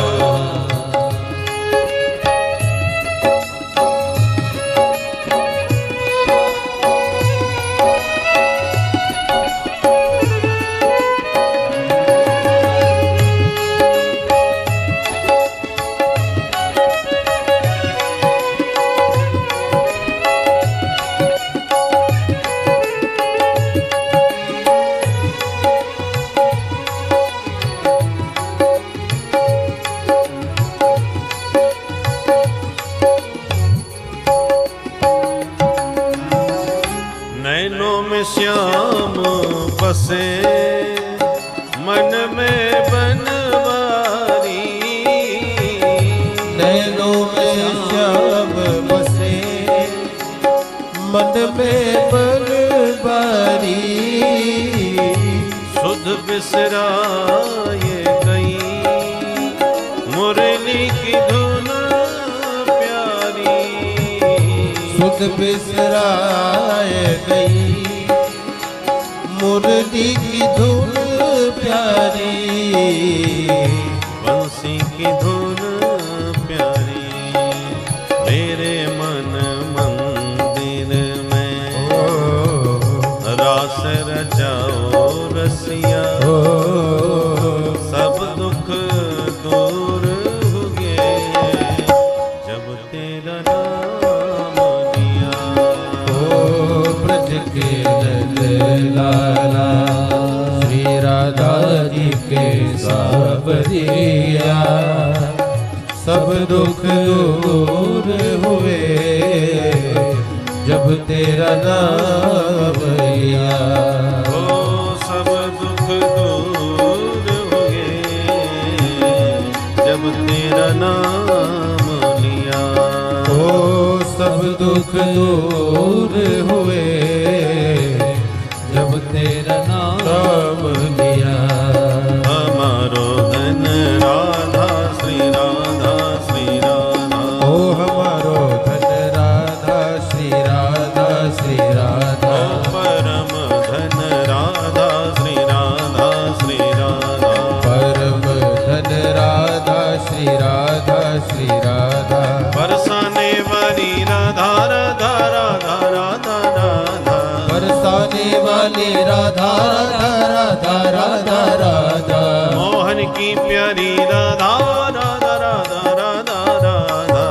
श्याम बसे मन में बनवारी। नैनों में श्याम बसे मन में बनवारी। सुध बिसराए गई मुरली की धुन प्यारी। सुध बिसराए गई मुरली की धुन प्यारी। बंसी की धुन प्यारी मेरे मन मंदिर में। रास रचाओ रसिया सब दुख दूर हुए जब तेरा नाम लिया। ओ ब्रज के लाला श्री राधा जी के सावरिया। सब दुख दूर हुए जब तेरा नाम लिया। ओ सब दुख दूर हुए जब तेरा नाम लिया। ओ सब दुख दूर हुए जब तेरा नाम लिया। हमारो धन राधा श्री राधा श्री राधा। ओ हमारो धन राधा श्री राधा श्री राधा। ओ परम धन राधा श्री राधा श्री राधा। परम धन राधा श्री राधा श्री राधा। बरसाने वाली राधा राधा राधा राधा राधा। बरसाने वाली राधा राधा राधा राधा। मोहन की प्यारी राधा राधा राधा राधा राधा।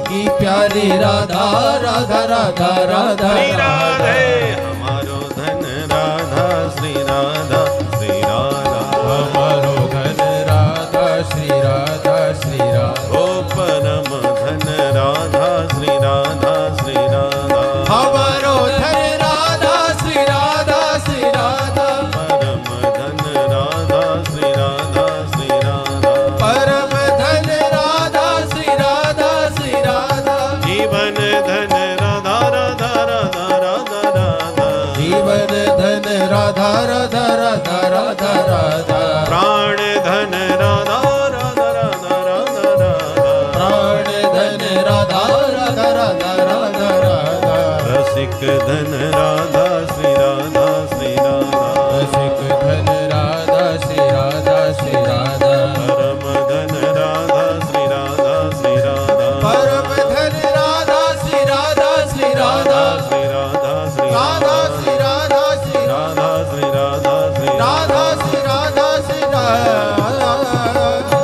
की प्यारी राधा राधा राधा राधा श्री राधा। राधे हमारो धन राधा श्री राधा श्री राधा। हमारो धन राधा श्री राधा श्री राधा। ओ परम धन राधा श्री राधा श्री राधा। हमारो धन राधा श्री राधा श्री राधा। परम धन राधा श्री राधा श्री राधा। परम धन राधा श्री राधा श्री राधा। जीवन धन राधा राधा राधा राधा राधा। जीवन धन राधा राधा राधा राधा राधा। प्राण धन राधा राधा राधा राधा राधा। प्राण धन राधा राधा राधा राधा राधा। रसिक धन राधा श्री राधा श्री राधा। रसिक धन राधा श्री राधा श्री राधा। परम धन राधा श्री राधा श्री राधा। परम धन राधा श्री राधा श्री राधा। श्री राधा श्री राधा श्री राधा श्री राधा श्री राधा श्री राधा श्री राधा श्री राधा।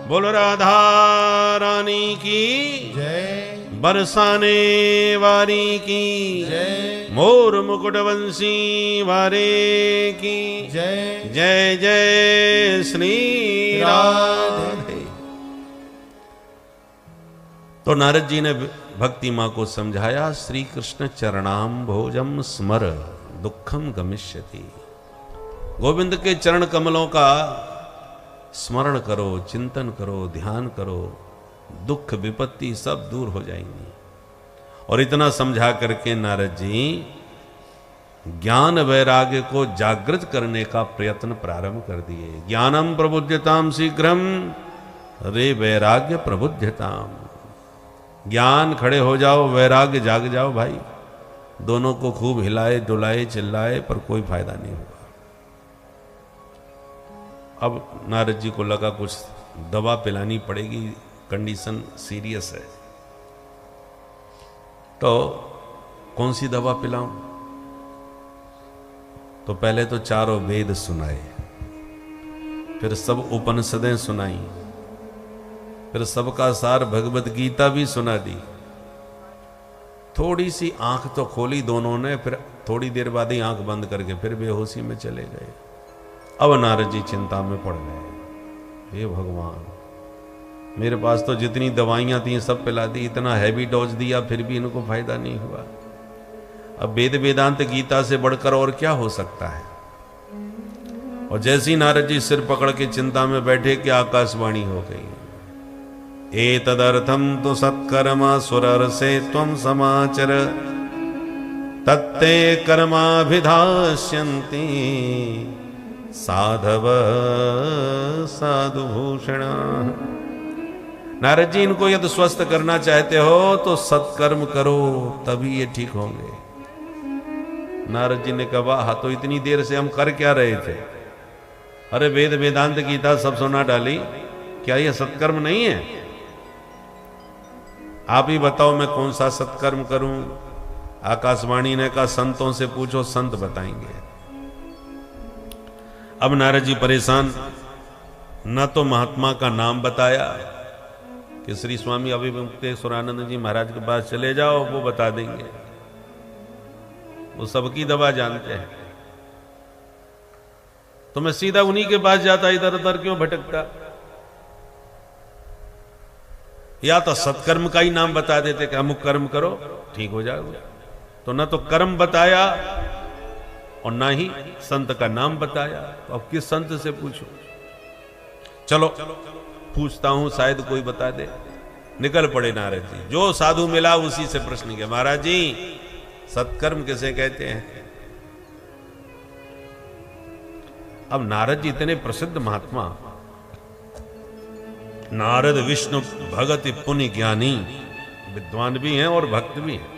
बोलो राधा रानी की जय बरसाने वारी की जय। मोर मुकुट वंशी वारे की जय जय जय श्री राधे। तो नारद जी ने भक्ति माँ को समझाया, श्री कृष्ण चरणाम भोजम स्मर दुखम गमिष्यति। गोविंद के चरण कमलों का स्मरण करो, चिंतन करो, ध्यान करो, दुख विपत्ति सब दूर हो जाएंगी। और इतना समझा करके नारद जी ज्ञान वैराग्य को जागृत करने का प्रयत्न प्रारंभ कर दिए। ज्ञानम प्रबुध्यताम शीघ्रम रे वैराग्य प्रबुध्यताम। ज्ञान खड़े हो जाओ, वैराग्य जाग जाओ भाई। दोनों को खूब हिलाए डुलाए चिल्लाए पर कोई फायदा नहीं होगा। अब नारद जी को लगा कुछ दवा पिलानी पड़ेगी, कंडीशन सीरियस है। तो कौन सी दवा पिलाऊं? तो पहले तो चारों वेद सुनाए, फिर सब उपनिषदें सुनाई, फिर सबका सार भगवत गीता भी सुना दी। थोड़ी सी आंख तो खोली दोनों ने, फिर थोड़ी देर बाद ही आंख बंद करके फिर बेहोशी में चले गए। अब नारद जी चिंता में पड़ गए, हे भगवान मेरे पास तो जितनी दवाइयां थी सब पिला दी, इतना हैवी डोज दिया फिर भी इनको फायदा नहीं हुआ। अब वेद वेदांत गीता से बढ़कर और क्या हो सकता है। और जैसी नारद जी सिर पकड़ के चिंता में बैठे कि आकाशवाणी हो गई, एतदर्थम तो सत्कर्म सुरर से त्वं समाचर तत्ते कर्माभिधास्यन्ति साधव साधुभूषण। नारद जी, इनको यदि स्वस्थ करना चाहते हो तो सत्कर्म करो, तभी ये ठीक होंगे। नारद जी ने कहा, तो इतनी देर से हम कर क्या रहे थे? अरे वेद वेदांत गीता सब सुना डाली, क्या यह सत्कर्म नहीं है? आप ही बताओ मैं कौन सा सत्कर्म करूं? आकाशवाणी ने कहा, संतों से पूछो, संत बताएंगे। अब नारद जी परेशान, न तो महात्मा का नाम बताया कि श्री स्वामी अभिमुक्तेश्वरानंद जी महाराज के पास चले जाओ, वो बता देंगे, वो सबकी दवा जानते हैं, तो मैं सीधा उन्हीं के पास जाता, इधर उधर क्यों भटकता। या तो सत्कर्म का ही नाम बता देते कि अमुक कर्म करो ठीक हो जाएगा, तो न तो कर्म बताया और ना ही संत का नाम बताया, तो अब किस संत से पूछो? चलो पूछता हूं, शायद कोई बता दे। निकल पड़े नारद जी, जो साधु मिला उसी से प्रश्न किया, महाराज जी सत्कर्म किसे कहते हैं? अब नारद जी इतने प्रसिद्ध महात्मा, नारद विष्णु भगत पुण्य ज्ञानी, विद्वान भी हैं और भक्त भी हैं।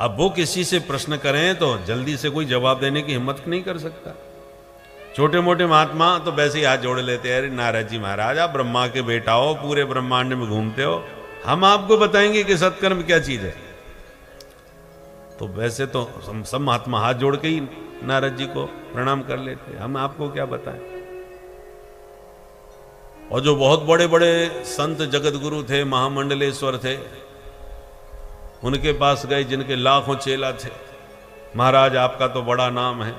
अब वो किसी से प्रश्न करें तो जल्दी से कोई जवाब देने की हिम्मत नहीं कर सकता। छोटे मोटे महात्मा तो वैसे ही हाथ जोड़ लेते हैं, अरे नारद जी महाराज आप ब्रह्मा के बेटा हो, पूरे ब्रह्मांड में घूमते हो, हम आपको बताएंगे कि सत्कर्म क्या चीज है। तो वैसे तो सब महात्मा हाथ जोड़ के ही नारद जी को प्रणाम कर लेते, हम आपको क्या बताएं। और जो बहुत बड़े बड़े संत जगत गुरु थे, महामंडलेश्वर थे, उनके पास गए जिनके लाखों चेला थे, महाराज आपका तो बड़ा नाम है,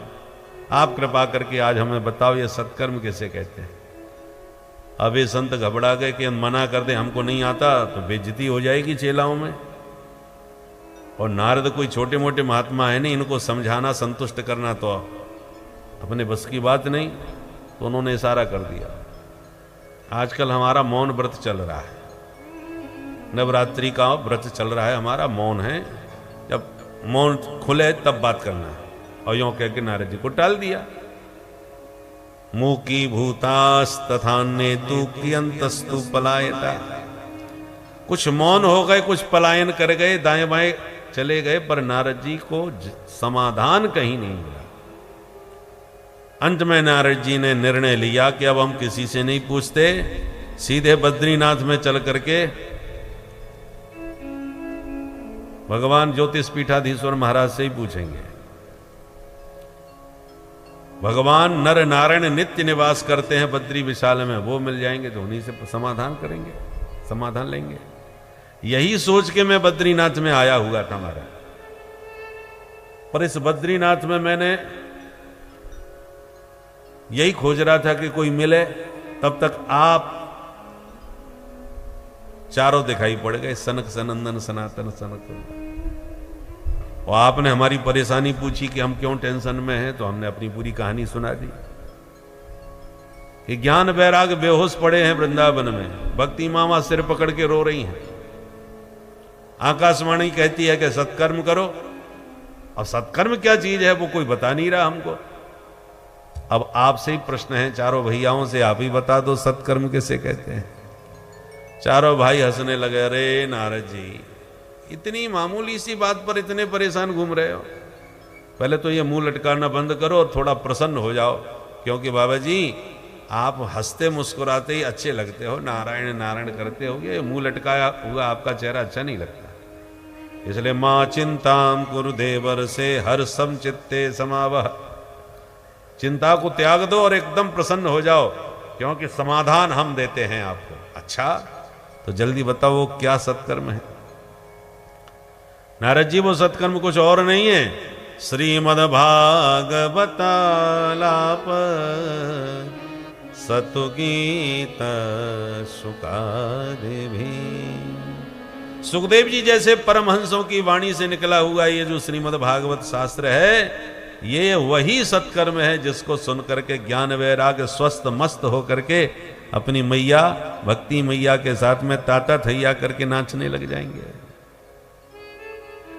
आप कृपा करके आज हमें बताओ ये सत्कर्म किसे कहते हैं। अब ये संत घबरा गए कि हम मना कर दे, हमको नहीं आता तो बेइज्जती हो जाएगी चेलाओं में। और नारद कोई छोटे मोटे महात्मा है नहीं, इनको समझाना संतुष्ट करना तो अपने बस की बात नहीं, तो उन्होंने इशारा कर दिया। आजकल हमारा मौन व्रत चल रहा है, नवरात्रि का व्रत चल रहा है हमारा, मौन है, जब मौन खुले तब बात करना है। और यूं कह के नारद जी को टाल दिया। मूकी भूतास तथान्य तू कियंतस्तु पलायता। कुछ मौन हो गए, कुछ पलायन कर गए, दाएं बाएं चले गए, पर नारद जी को समाधान कहीं नहीं मिला। अंत में नारद जी ने निर्णय लिया कि अब हम किसी से नहीं पूछते, सीधे बद्रीनाथ में चल करके भगवान ज्योतिष पीठाधीश्वर महाराज से ही पूछेंगे। भगवान नर नारायण नित्य निवास करते हैं बद्री विशाल में, वो मिल जाएंगे तो उन्हीं से समाधान करेंगे, समाधान लेंगे। यही सोच के मैं बद्रीनाथ में आया हुआ था महाराज। पर इस बद्रीनाथ में मैंने यही खोज रहा था कि कोई मिले, तब तक आप चारों दिखाई पड़ गए, सनक सनंदन सनातन सनक। और आपने हमारी परेशानी पूछी कि हम क्यों टेंशन में हैं, तो हमने अपनी पूरी कहानी सुना दी कि ज्ञान वैराग बेहोश पड़े हैं वृंदावन में, भक्ति मामा सिर पकड़ के रो रही हैं, आकाशवाणी कहती है कि सत्कर्म करो। अब सत्कर्म क्या चीज है वो कोई बता नहीं रहा हमको। अब आपसे ही प्रश्न है, चारों भैयाओं से, आप ही बता दो सत्कर्म किसे कहते हैं। चारों भाई हंसने लगे, अरे नारद जी इतनी मामूली सी बात पर इतने परेशान घूम रहे हो, पहले तो ये मुंह लटकाना बंद करो और थोड़ा प्रसन्न हो जाओ, क्योंकि बाबा जी आप हंसते मुस्कुराते ही अच्छे लगते हो, नारायण नारायण करते हो, ये मुंह लटकाया हुआ आपका चेहरा अच्छा नहीं लगता। इसलिए मां चिंताम कुरु देवर से हर सम चित्ते समावह, चिंता को त्याग दो और एकदम प्रसन्न हो जाओ, क्योंकि समाधान हम देते हैं आपको। अच्छा तो जल्दी बताओ वो क्या सत्कर्म है। नारद जी वो सत्कर्म कुछ और नहीं है, श्रीमद् भागवतालाप सतु गीत सुकादि भी। सुखदेव जी जैसे परमहंसों की वाणी से निकला हुआ ये जो श्रीमद् भागवत शास्त्र है, ये वही सत्कर्म है जिसको सुन करके ज्ञान वैराग्य स्वस्थ मस्त हो करके अपनी मैया भक्ति मैया के साथ में ताता थैया करके नाचने लग जाएंगे।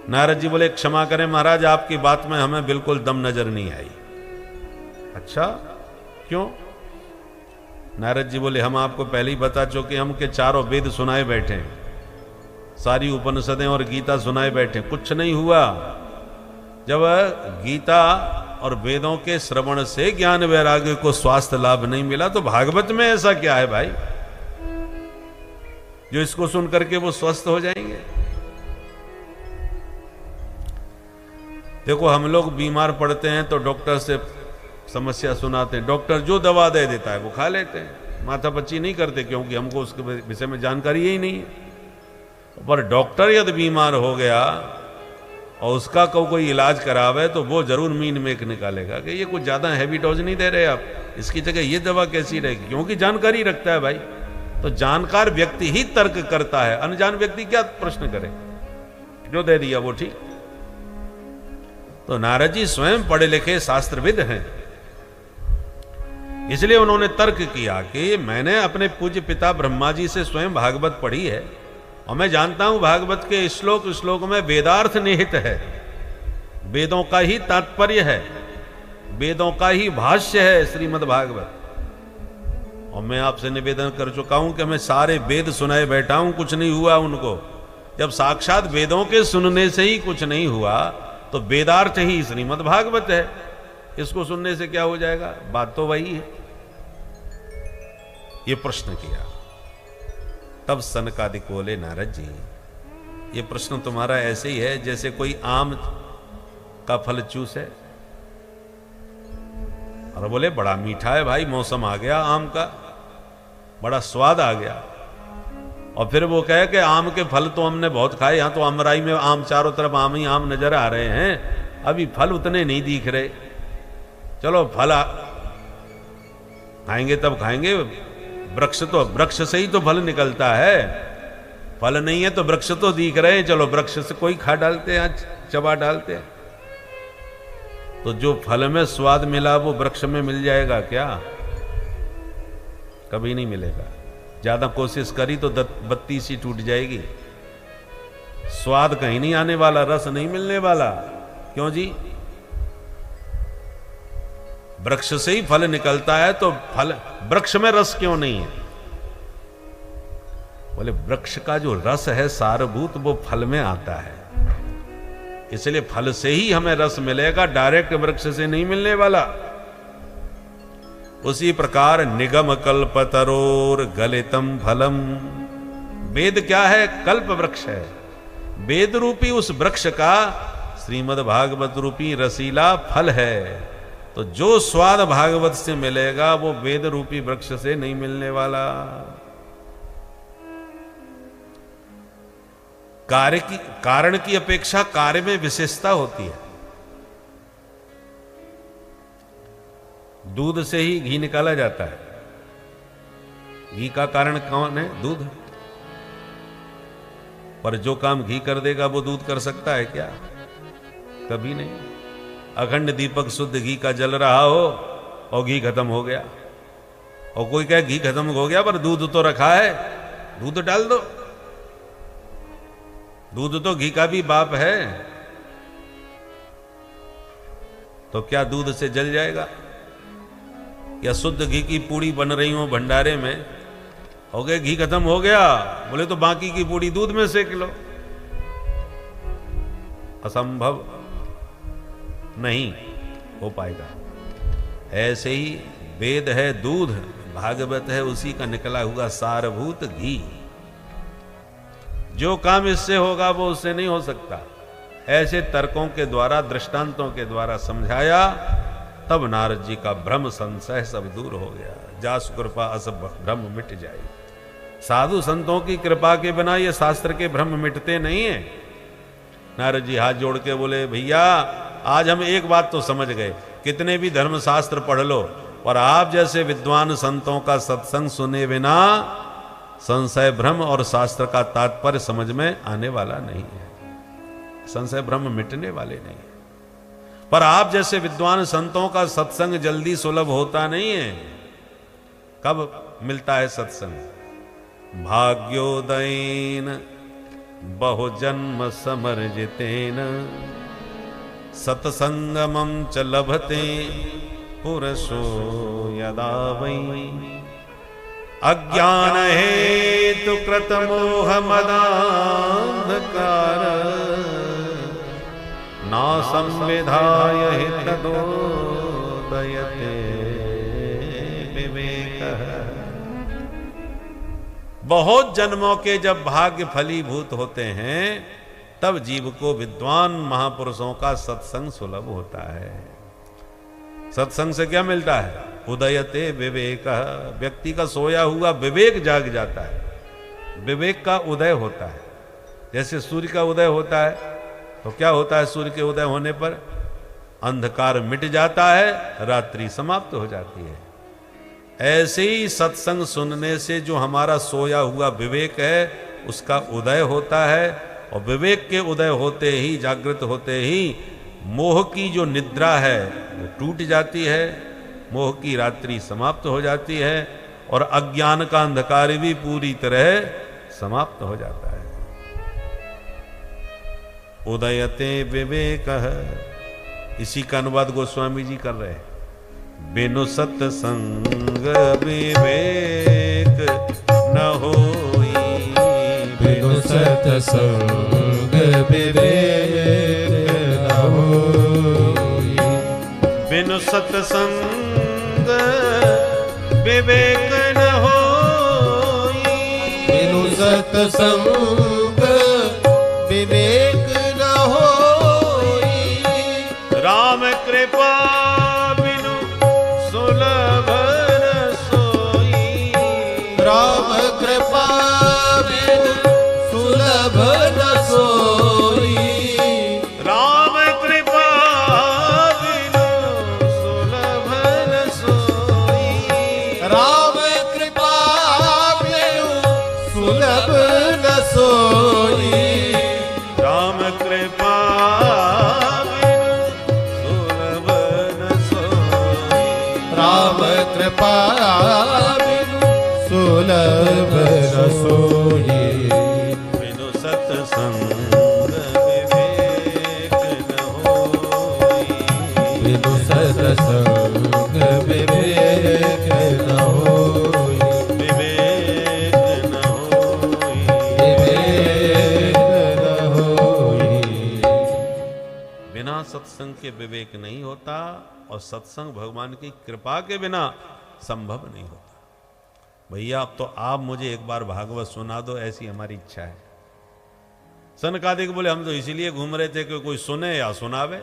नारद जी बोले क्षमा करें महाराज, आपकी बात में हमें बिल्कुल दम नजर नहीं आई। अच्छा क्यों? नारद जी बोले हम आपको पहले ही बता चुके, हम के चारों वेद सुनाए बैठे हैं, सारी उपनिषदें और गीता सुनाए बैठे, कुछ नहीं हुआ। जब गीता और वेदों के श्रवण से ज्ञान वैराग्य को स्वास्थ्य लाभ नहीं मिला तो भागवत में ऐसा क्या है भाई जो इसको सुन करके वो स्वस्थ हो जाएंगे? देखो हम लोग बीमार पड़ते हैं तो डॉक्टर से समस्या सुनाते हैं, डॉक्टर जो दवा दे देता है वो खा लेते हैं, माथा पच्ची नहीं करते क्योंकि हमको उसके विषय में जानकारी ही नहीं है। पर डॉक्टर यदि बीमार हो गया और उसका कोई इलाज करावे तो वो जरूर मीन में निकालेगा कि ये कुछ ज्यादा हैवी डोज नहीं दे रहे आप, इसकी जगह ये दवा कैसी रहेगी, क्योंकि जानकारी रखता है भाई। तो जानकार व्यक्ति ही तर्क करता है, अनजान व्यक्ति क्या प्रश्न करे, जो दे दिया वो ठीक। तो नारद जी स्वयं पढ़े लिखे शास्त्रविद हैं, इसलिए उन्होंने तर्क किया कि मैंने अपने पूज्य पिता ब्रह्मा जी से स्वयं भागवत पढ़ी है और मैं जानता हूं भागवत के श्लोक श्लोक में वेदार्थ निहित है, वेदों का ही तात्पर्य है, वेदों का ही भाष्य है श्रीमद् भागवत। और मैं आपसे निवेदन कर चुका हूं कि मैं सारे वेद सुनाए बैठा हूं, कुछ नहीं हुआ उनको। जब साक्षात वेदों के सुनने से ही कुछ नहीं हुआ तो वेदार्थ ही श्रीमद् भागवत है, इसको सुनने से क्या हो जाएगा? बात तो वही है। ये प्रश्न किया। तब सनकादिक बोले नारद जी ये प्रश्न तुम्हारा ऐसे ही है जैसे कोई आम का फल चूसे। और बोले बड़ा मीठा है भाई, मौसम आ गया आम का, बड़ा स्वाद आ गया। और फिर वो कहे कि आम के फल तो हमने बहुत खाए, यहां तो अमराई में आम चारों तरफ आम ही आम नजर आ रहे हैं, अभी फल उतने नहीं दिख रहे। चलो फल खाएंगे तब खाएंगे, वृक्ष से ही तो फल निकलता है, फल नहीं है तो वृक्ष तो दिख रहे हैं, चलो वृक्ष से कोई खा डालते हैं, चबा डालते हैं। तो जो फल में स्वाद मिला वो वृक्ष में मिल जाएगा क्या? कभी नहीं मिलेगा। ज्यादा कोशिश करी तो बत्ती सी टूट जाएगी, स्वाद कहीं नहीं आने वाला, रस नहीं मिलने वाला। क्यों जी? वृक्ष से ही फल निकलता है तो फल वृक्ष में रस क्यों नहीं है? बोले वृक्ष का जो रस है सारभूत वो फल में आता है, इसलिए फल से ही हमें रस मिलेगा, डायरेक्ट वृक्ष से नहीं मिलने वाला। उसी प्रकार निगम कल्पतरोर गलितम फलम, वेद क्या है? कल्प वृक्ष है। वेद रूपी उस वृक्ष का श्रीमद् भागवत रूपी रसीला फल है। तो जो स्वाद भागवत से मिलेगा वो वेद रूपी वृक्ष से नहीं मिलने वाला। कारण की अपेक्षा कार्य में विशेषता होती है। दूध से ही घी निकाला जाता है, घी का कारण कौन है? दूध। पर जो काम घी कर देगा वो दूध कर सकता है क्या? कभी नहीं। अखंड दीपक शुद्ध घी का जल रहा हो और घी खत्म हो गया, और कोई कहे घी खत्म हो गया पर दूध तो रखा है, दूध डाल दो, दूध तो घी का भी बाप है, तो क्या दूध से जल जाएगा? या शुद्ध घी की पूड़ी बन रही हो भंडारे में, हो गए घी खत्म हो गया, बोले तो बाकी की पूड़ी दूध में सेक लो, असंभव नहीं हो पाएगा। ऐसे ही वेद है दूध, भागवत है उसी का निकला हुआ सारभूत घी। जो काम इससे होगा वो उससे नहीं हो सकता। ऐसे तर्कों के द्वारा, दृष्टांतों के द्वारा समझाया, तब नारद जी का भ्रम संशय सब दूर हो गया। जासु कृपा अस भ्रम मिट जाए। साधु संतों की कृपा के बिना ये शास्त्र के भ्रम मिटते नहीं है। नारद जी हाथ जोड़ के बोले भैया आज हम एक बात तो समझ गए, कितने भी धर्मशास्त्र पढ़ लो और आप जैसे विद्वान संतों का सत्संग सुने बिना संशय भ्रम और शास्त्र का तात्पर्य समझ में आने वाला नहीं है। संशय भ्रम मिटने वाले नहीं है। पर आप जैसे विद्वान संतों का सत्संग जल्दी सुलभ होता नहीं है। कब मिलता है सत्संग? भाग्योदयेन बहुजन्म समर्जितेन सत्संगमं च लभते पुरुषो यदा वै अज्ञान हेतु कृत मोह मदान्धकार ना संविधाय हितदोदयते विवेकः। बहुत जन्मों के जब भाग्य फलीभूत होते हैं तब जीव को विद्वान महापुरुषों का सत्संग सुलभ होता है। सत्संग से क्या मिलता है? उदयते विवेक। व्यक्ति का सोया हुआ विवेक जाग जाता है, विवेक का उदय होता है। जैसे सूर्य का उदय होता है तो क्या होता है? सूर्य के उदय होने पर अंधकार मिट जाता है, रात्रि समाप्त हो जाती है। ऐसे ही सत्संग सुनने से जो हमारा सोया हुआ विवेक है उसका उदय होता है, और विवेक के उदय होते ही, जागृत होते ही मोह की जो निद्रा है वो टूट जाती है, मोह की रात्रि समाप्त हो जाती है, और अज्ञान का अंधकार भी पूरी तरह समाप्त हो जाता है। उदयते विवेकः। इसी का अनुवाद गोस्वामी जी कर रहे हैं। बिनु सत्संग विवेक न होई, बिनु सत्संग विवेक न होई, बिनु सत्संग विवेक न होई, बिनु सत्संग विवेक न होई, राम कृपा बिनु सुलभ न सोई, राम कृपा बिनु सुलभ न सोई, राम कृपा बिनु सुलभ न सोई, राम कृपा बिनु सुलभ न सोई, राम कृपा बिनु सुलभ न सोई, राम कृपा बिनु सुलभ न सोई, बिनु सत्संग विवेक न होई, बिनु सत्संग विवेक न होई, विवेक न होई। विवेक न होई। बिना सत्संग के विवेक नहीं होता, और सत्संग भगवान की कृपा के बिना संभव नहीं होता। भैया अब तो आप मुझे एक बार भागवत सुना दो, ऐसी हमारी इच्छा है। सनकादिक बोले हम तो इसीलिए घूम रहे थे कि कोई सुने या सुनावे,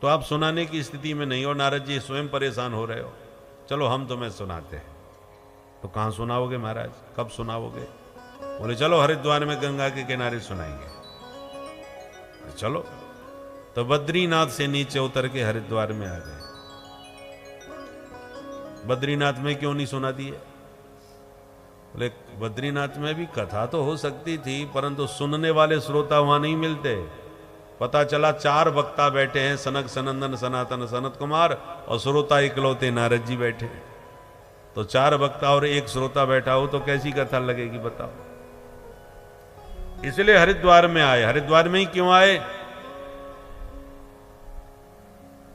तो आप सुनाने की स्थिति में नहीं हो। नारद जी स्वयं परेशान हो रहे हो, चलो हम तुम्हें सुनाते हैं। तो कहाँ सुनाओगे महाराज, कब सुनाओगे? बोले चलो हरिद्वार में गंगा के किनारे सुनाएंगे। चलो, तो बद्रीनाथ से नीचे उतर के हरिद्वार में आ गए। बद्रीनाथ में क्यों नहीं सुना दिए? बोले बद्रीनाथ में भी कथा तो हो सकती थी, परंतु सुनने वाले श्रोता वहां नहीं मिलते। पता चला 4 वक्ता बैठे हैं, सनक सनंदन सनातन सनत कुमार, और श्रोता इकलौते नारद जी बैठे हैं। तो 4 वक्ता और 1 श्रोता बैठा हो तो कैसी कथा लगेगी बताओ। इसलिए हरिद्वार में आए। हरिद्वार में ही क्यों आए?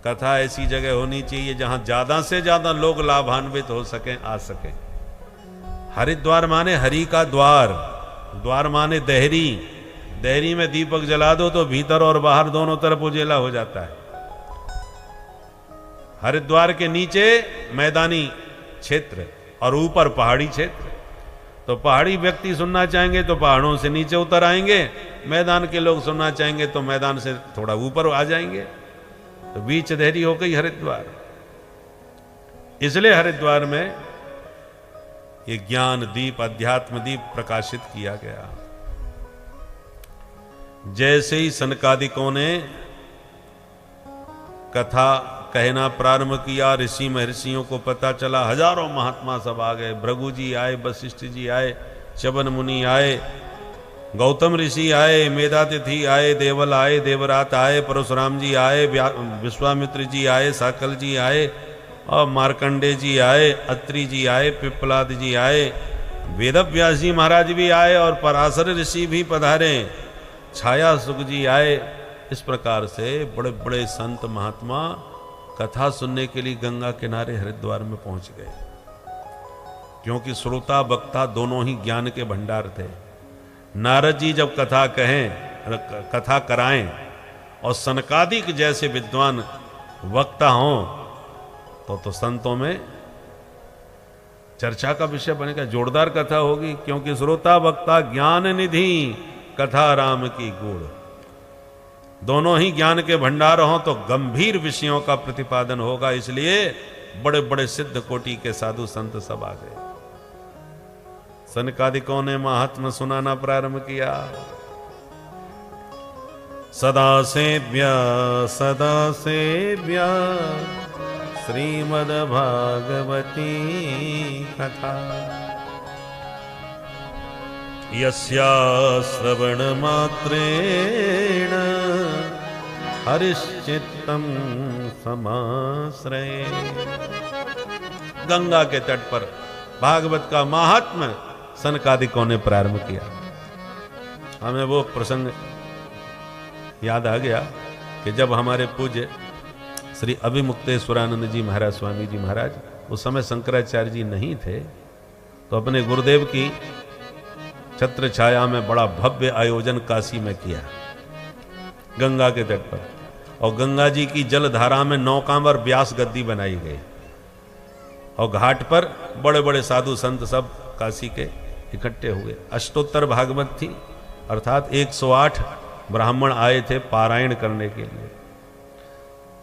कथा ऐसी जगह होनी चाहिए जहां ज्यादा से ज्यादा लोग लाभान्वित हो सकें, आ सकें। हरिद्वार माने हरि का द्वार, द्वार माने देहरी। देहरी में दीपक जला दो तो भीतर और बाहर दोनों तरफ उजेला हो जाता है। हरिद्वार के नीचे मैदानी क्षेत्र और ऊपर पहाड़ी क्षेत्र। तो पहाड़ी व्यक्ति सुनना चाहेंगे तो पहाड़ों से नीचे उतर आएंगे, मैदान के लोग सुनना चाहेंगे तो मैदान से थोड़ा ऊपर आ जाएंगे। तो बीच देहरी हो गई हरिद्वार। इसलिए हरिद्वार में ये ज्ञान दीप, अध्यात्म दीप प्रकाशित किया गया। जैसे ही सनकादिकों ने कथा कहना प्रारंभ किया, ऋषि महर्षियों को पता चला, हजारों महात्मा सब आ गए। भृगु जी आए, वशिष्ठ जी आए, च्यवन मुनि आए, गौतम ऋषि आए, मेधातिथि आए, देवल आए, देवरात आए, परशुराम जी आए, विश्वामित्र जी आए, साकल जी आए और मार्कंडे जी आए, अत्रि जी आए, पिप्पलाद जी आए, वेदव्यास जी महाराज भी आए और पराशर ऋषि भी पधारे, छाया सुख जी आए। इस प्रकार से बड़े बड़े संत महात्मा कथा सुनने के लिए गंगा किनारे हरिद्वार में पहुंच गए, क्योंकि श्रोता वक्ता दोनों ही ज्ञान के भंडार थे। नारद जी जब कथा कहें, कथा कराएं और सनकादिक जैसे विद्वान वक्ता हों तो संतों में चर्चा का विषय बनेगा, जोरदार कथा होगी, क्योंकि श्रोता वक्ता ज्ञान निधि कथा राम की गुण, दोनों ही ज्ञान के भंडार हों तो गंभीर विषयों का प्रतिपादन होगा। इसलिए बड़े बड़े सिद्ध कोटि के साधु संत सब आ गए। सनकादिकों ने महात्मा सुनाना प्रारंभ किया। सदा सेव्य श्रीमद् भागवती कथा, यस्या श्रवण मात्रेण हरिश्चित्तम समाश्रये। गंगा के तट पर भागवत का महात्म्य सनकादिकों ने प्रारंभ किया। हमें वो प्रसंग याद आ गया कि जब हमारे पूज्य श्री अभिमुक्तेश्वरानंद जी महाराज स्वामी जी महाराज, उस समय शंकराचार्य जी नहीं थे, तो अपने गुरुदेव की छत्र छाया में बड़ा भव्य आयोजन काशी में किया, गंगा के तट पर। और गंगा जी की जलधारा में नौकांवर व्यास गद्दी बनाई गई और घाट पर बड़े बड़े साधु संत सब काशी के इकट्ठे हुए। अष्टोत्तर भागवत थी, अर्थात 108 ब्राह्मण आए थे पारायण करने के लिए।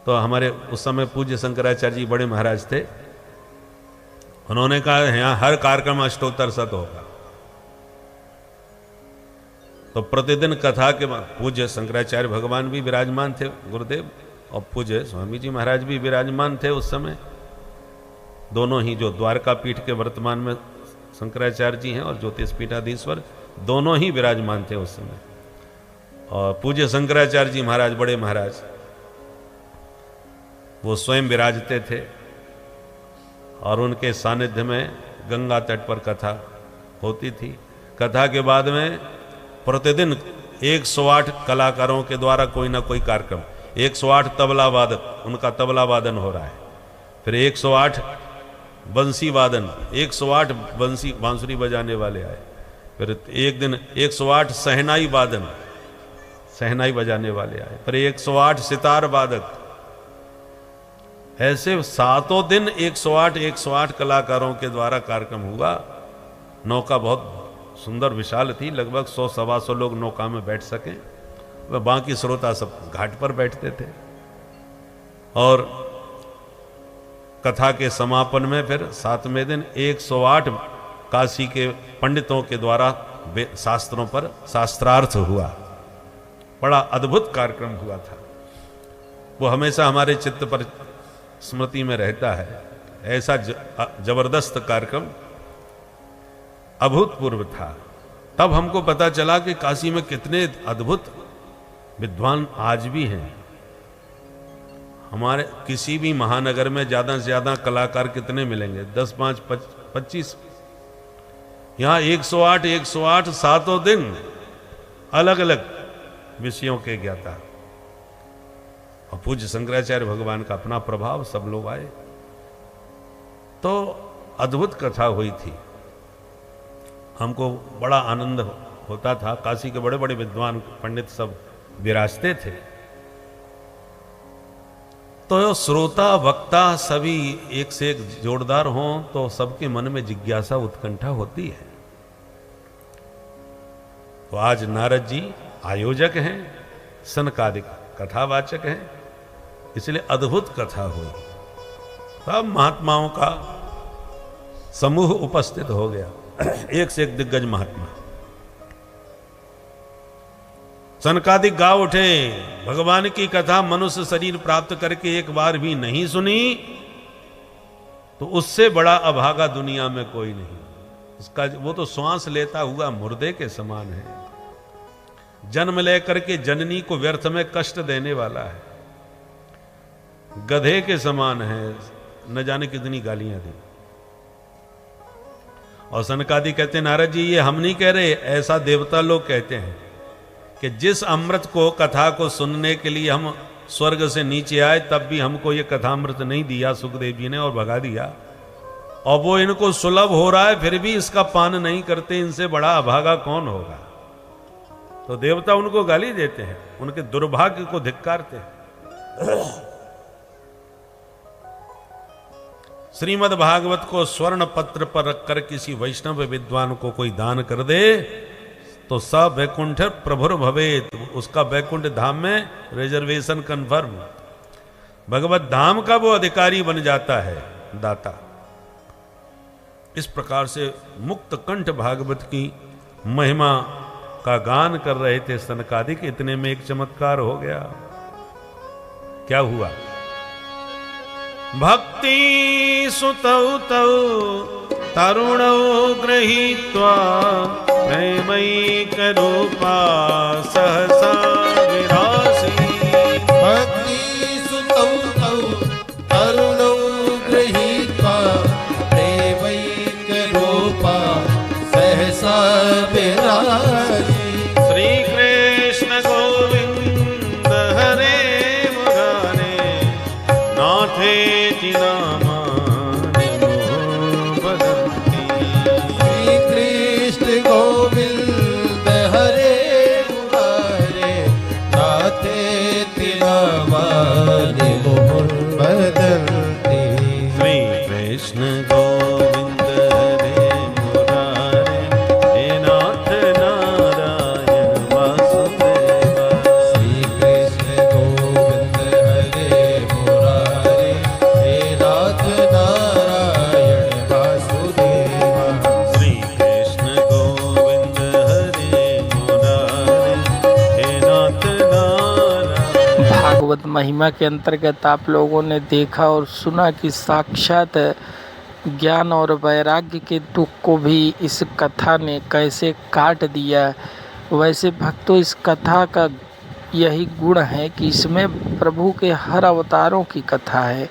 तो हमारे उस समय पूज्य शंकराचार्य जी बड़े महाराज थे, उन्होंने कहा यहाँ हर कार्यक्रम अष्टोत्तर शत होगा। तो प्रतिदिन कथा के पूज्य शंकराचार्य भगवान भी विराजमान थे, गुरुदेव, और पूज्य स्वामी जी महाराज भी विराजमान थे उस समय। दोनों ही, जो द्वारका पीठ के वर्तमान में शंकराचार्य जी हैं और ज्योतिष पीठाधीश्वर, दोनों ही विराजमान थे उस समय। और पूज्य शंकराचार्य जी महाराज बड़े महाराज वो स्वयं विराजते थे और उनके सानिध्य में गंगा तट पर कथा होती थी। कथा के बाद में प्रतिदिन 108 कलाकारों के द्वारा कोई ना कोई कार्यक्रम, 108 तबला वादक, उनका तबला वादन हो रहा है, फिर 108 बंसी वादन, 108 बंसी बांसुरी बजाने वाले आए, फिर एक दिन 108 सहनाई वादन, सहनाई बजाने वाले आए, फिर 108 सितार वादक। ऐसे सातों दिन 108 कलाकारों के द्वारा कार्यक्रम हुआ। नौका बहुत सुंदर विशाल थी, लगभग 100-125 लोग नौका में बैठ सकें, वह बाकी श्रोता सब घाट पर बैठते थे। और कथा के समापन में फिर 7वें दिन 108 काशी के पंडितों के द्वारा शास्त्रों पर शास्त्रार्थ हुआ। बड़ा अद्भुत कार्यक्रम हुआ था, वो हमेशा हमारे चित्त पर स्मृति में रहता है। ऐसा जबरदस्त कार्यक्रम अभूतपूर्व था। तब हमको पता चला कि काशी में कितने अद्भुत विद्वान आज भी हैं। हमारे किसी भी महानगर में ज्यादा से ज्यादा कलाकार कितने मिलेंगे? 10, 5, 25। यहां 108 सातों दिन अलग अलग विषयों के ज्ञाता। और पूज्य शंकराचार्य भगवान का अपना प्रभाव, सब लोग आए तो अद्भुत कथा हुई थी। हमको बड़ा आनंद होता था। काशी के बड़े बड़े विद्वान पंडित सब विराजते थे। तो श्रोता वक्ता सभी एक से एक जोरदार हों तो सबके मन में जिज्ञासा उत्कंठा होती है। तो आज नारद जी आयोजक हैं, सनकादिक कथावाचक हैं, इसलिए अद्भुत कथा हुई। सब महात्माओं का समूह उपस्थित हो गया, एक से एक दिग्गज महात्मा। सनकादिक गा उठे, भगवान की कथा मनुष्य शरीर प्राप्त करके एक बार भी नहीं सुनी तो उससे बड़ा अभागा दुनिया में कोई नहीं। उसका वो तो श्वास लेता हुआ मुर्दे के समान है, जन्म लेकर के जननी को व्यर्थ में कष्ट देने वाला है, गधे के समान है, न जाने कितनी गालियां दी। और सनकादि कहते हैं नारद जी ये हम नहीं कह रहे, ऐसा देवता लोग कहते हैं कि जिस अमृत को कथा को सुनने के लिए हम स्वर्ग से नीचे आए तब भी हमको ये कथामृत नहीं दिया सुखदेव जी ने और भगा दिया, और वो इनको सुलभ हो रहा है फिर भी इसका पान नहीं करते, इनसे बड़ा अभागा कौन होगा। तो देवता उनको गाली देते हैं, उनके दुर्भाग्य को धिक्कारते हैं। श्रीमद् भागवत को स्वर्ण पत्र पर रखकर किसी वैष्णव विद्वान को कोई दान कर दे तो स वैकुंठ प्रभुर भवेत, उसका वैकुंठ धाम में रिजर्वेशन कन्फर्म, भगवत धाम का वो अधिकारी बन जाता है, दाता। इस प्रकार से मुक्त कंठ भागवत की महिमा का गान कर रहे थे सनकादिक। इतने में एक चमत्कार हो गया। क्या हुआ? भक्ति सुतौ तौ तरुणौ गृहीत्वा प्रेमैक रूपा सहसा विरासी। भक्ति सुतौ तौ तरुणौ गृहीत्वा प्रेमैक रूपा सहसा विरासी। श्री कृष्ण गोविंद हरे मुरारे नाथे नामानि बदन्ति। श्री कृष्ण गोविंद हरे मुरारे नाथे नामानि बदन्ति। श्री कृष्ण गोविंद हरे मुरारे हे नाथ नारायण वासुदेवा। श्री कृष्ण गोविंद हरे मुरारे हे नाथ नारायण वासुदेवा। श्री कृष्ण गोविंद हरे मुरारे हे नाथ नारायण। भागवत महिमा के अंतर्गत आप लोगों ने देखा और सुना कि साक्षात ज्ञान और वैराग्य के दुख को भी इस कथा ने कैसे काट दिया। वैसे भक्तों, इस कथा का यही गुण है कि इसमें प्रभु के हर अवतारों की कथा है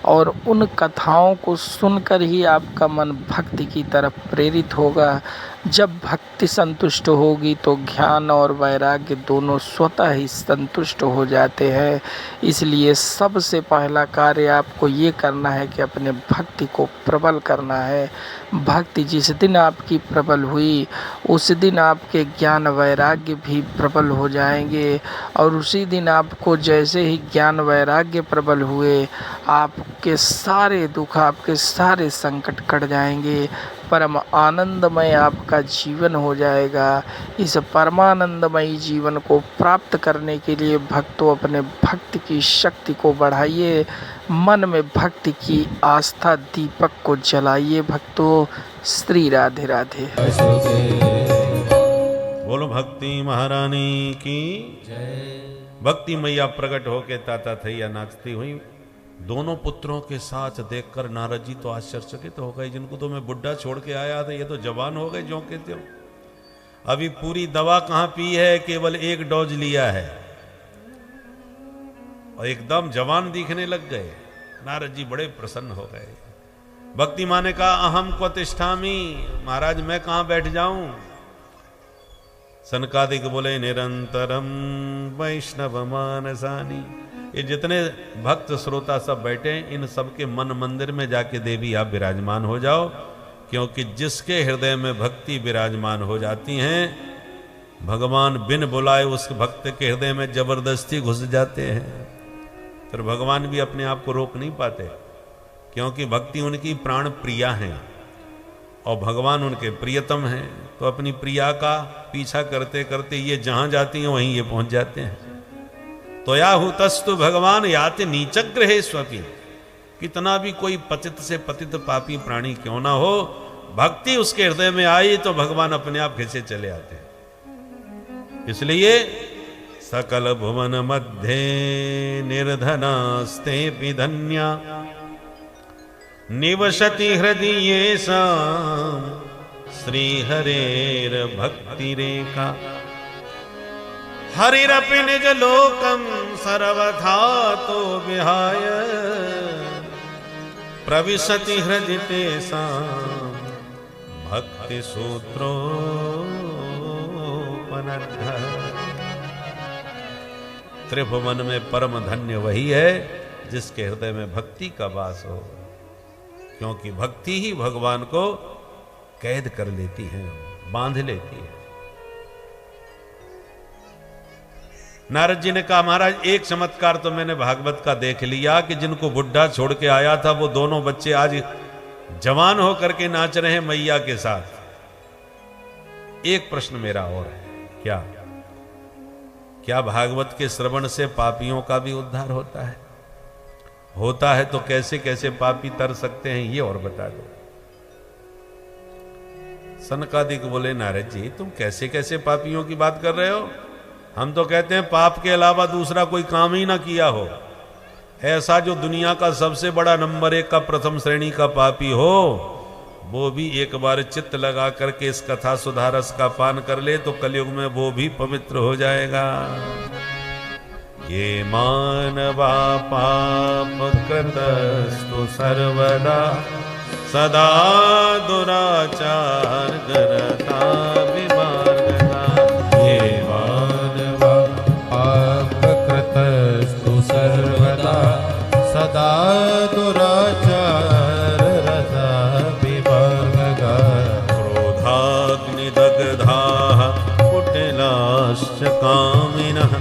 और उन कथाओं को सुनकर ही आपका मन भक्ति की तरफ प्रेरित होगा। जब भक्ति संतुष्ट होगी तो ज्ञान और वैराग्य दोनों स्वतः ही संतुष्ट हो जाते हैं। इसलिए सबसे पहला कार्य आपको ये करना है कि अपने भक्ति को प्रबल करना है। भक्ति जिस दिन आपकी प्रबल हुई उस दिन आपके ज्ञान वैराग्य भी प्रबल हो जाएंगे, और उसी दिन आपको जैसे ही ज्ञान वैराग्य प्रबल हुए आपके सारे दुख, आपके सारे संकट कट जाएंगे, परम आनंदमय आपका जीवन हो जाएगा। इस परमानंदमयी जीवन को प्राप्त करने के लिए भक्तों अपने भक्ति की शक्ति को बढ़ाइए, मन में भक्ति की आस्था दीपक को जलाइए। भक्तों, श्री राधे राधे। बोलो भक्ति महारानी की भक्ति मैया प्रकट होके ताता थैया नाचती हुई दोनों पुत्रों के साथ देखकर नारद जी तो आश्चर्यचकित हो गए। जिनको तो मैं बुढ़ा छोड़ के आया था, ये तो जवान हो गए, जो कहते हो। अभी पूरी दवा कहाँ पी है, केवल एक डोज लिया है और एकदम जवान दिखने लग गए। नारद जी बड़े प्रसन्न हो गए। भक्ति माँ ने कहा अहम क्व तिष्ठामि, महाराज मैं कहाँ बैठ जाऊं। सनकादिक बोले निरंतरम वैष्णव मानसानी। ये जितने भक्त श्रोता सब बैठे इन सबके मन मंदिर में जाके देवी आप विराजमान हो जाओ, क्योंकि जिसके हृदय में भक्ति विराजमान हो जाती हैं भगवान बिन बुलाए उस भक्त के हृदय में जबरदस्ती घुस जाते हैं। फिर भगवान भी अपने आप को रोक नहीं पाते, क्योंकि भक्ति उनकी प्राण प्रिया है और भगवान उनके प्रियतम हैं। तो अपनी प्रिया का पीछा करते करते ये जहां जाती हैं वहीं ये पहुंच जाते हैं। तो या हुतस्तु भगवान याति नीचग्रहे स्वपि। कितना भी कोई पतित से पतित पापी प्राणी क्यों ना हो, भक्ति उसके हृदय में आई तो भगवान अपने आप खिंचे चले आते हैं। इसलिए सकल भुवन मध्ये निर्धनास्तेऽपि धन्या निवसति हृदयेषां श्रीहरेर्भक्तिरेका हरिरपि निज लोकं सर्वथा तो विहाय प्रविशति हृदि तेषां भक्ति सूत्रोपनद्ध। त्रिभुवन में परम धन्य वही है जिसके हृदय में भक्ति का वास हो, क्योंकि भक्ति ही भगवान को कैद कर लेती है, बांध लेती है। नारद जी ने कहा महाराज एक चमत्कार तो मैंने भागवत का देख लिया कि जिनको बुढ़ा छोड़ के आया था वो दोनों बच्चे आज जवान होकर के नाच रहे हैं मैया के साथ। एक प्रश्न मेरा और है, क्या भागवत के श्रवण से पापियों का भी उद्धार होता है? होता है तो कैसे कैसे पापी तर सकते हैं ये और बता दो। सनकादिक बोले नारद जी तुम कैसे कैसे पापियों की बात कर रहे हो? हम तो कहते हैं पाप के अलावा दूसरा कोई काम ही ना किया हो, ऐसा जो दुनिया का सबसे बड़ा नंबर 1 का प्रथम श्रेणी का पापी हो वो भी एक बार चित्त लगा करके इस कथा सुधारस का पान कर ले तो कलयुग में वो भी पवित्र हो जाएगा। ये मानवा पाप कृतस्तु सर्वदा सदा दुराचार करता विमार्गता। ये मानवा पाप कृतस्तु सर्वदा सदा दुराचार रता विमार्गता। क्रोधाग्निदग्धाः कुटिलाश्च कामिनः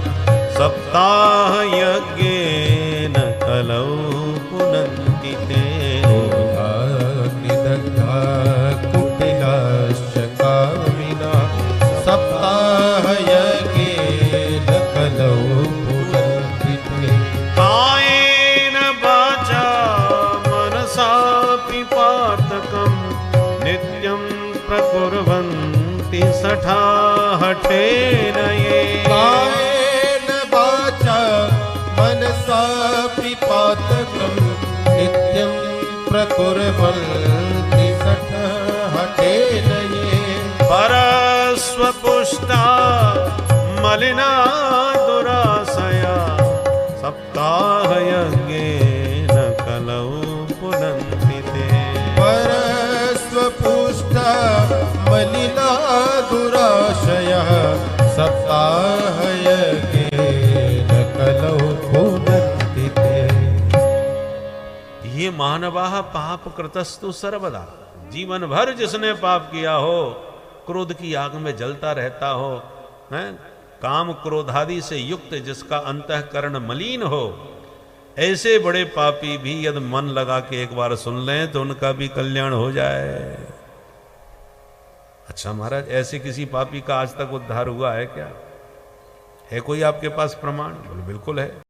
सप्ताह यज्ञेन कलौ पुनन्ति ते। क्रोधाग्निदग्धा कुटिलाश्च कामिनः सप्ताह यज्ञेन कलौ पुनन्ति ते। कायेन वाचा मनसापि पातकं नित्यं प्रकुर्वन्ति सठा हठेन ये। कायेन वाचा मनसापि पातकं नित्यं प्रकुर्वन्ति सठा हठेन ये। परस्वपुष्टा मलिना दुराशया सप्ताह यज्ञेन कलौ पुनन्ति ते। परस्वपुष्टा मलिना दुराशयः सप्ताह यज्ञेन कलौ पुनन्ति ते। ये मानवाः पाप कृतस्तु सर्वदा, जीवन भर जिसने पाप किया हो, क्रोध की आग में जलता रहता हो, हैं? काम क्रोधादि से युक्त जिसका अंतःकरण मलिन हो, ऐसे बड़े पापी भी यदि मन लगा के एक बार सुन लें तो उनका भी कल्याण हो जाए। अच्छा महाराज ऐसे किसी पापी का आज तक उद्धार हुआ है क्या? है कोई आपके पास प्रमाण? बोले बिल्कुल है।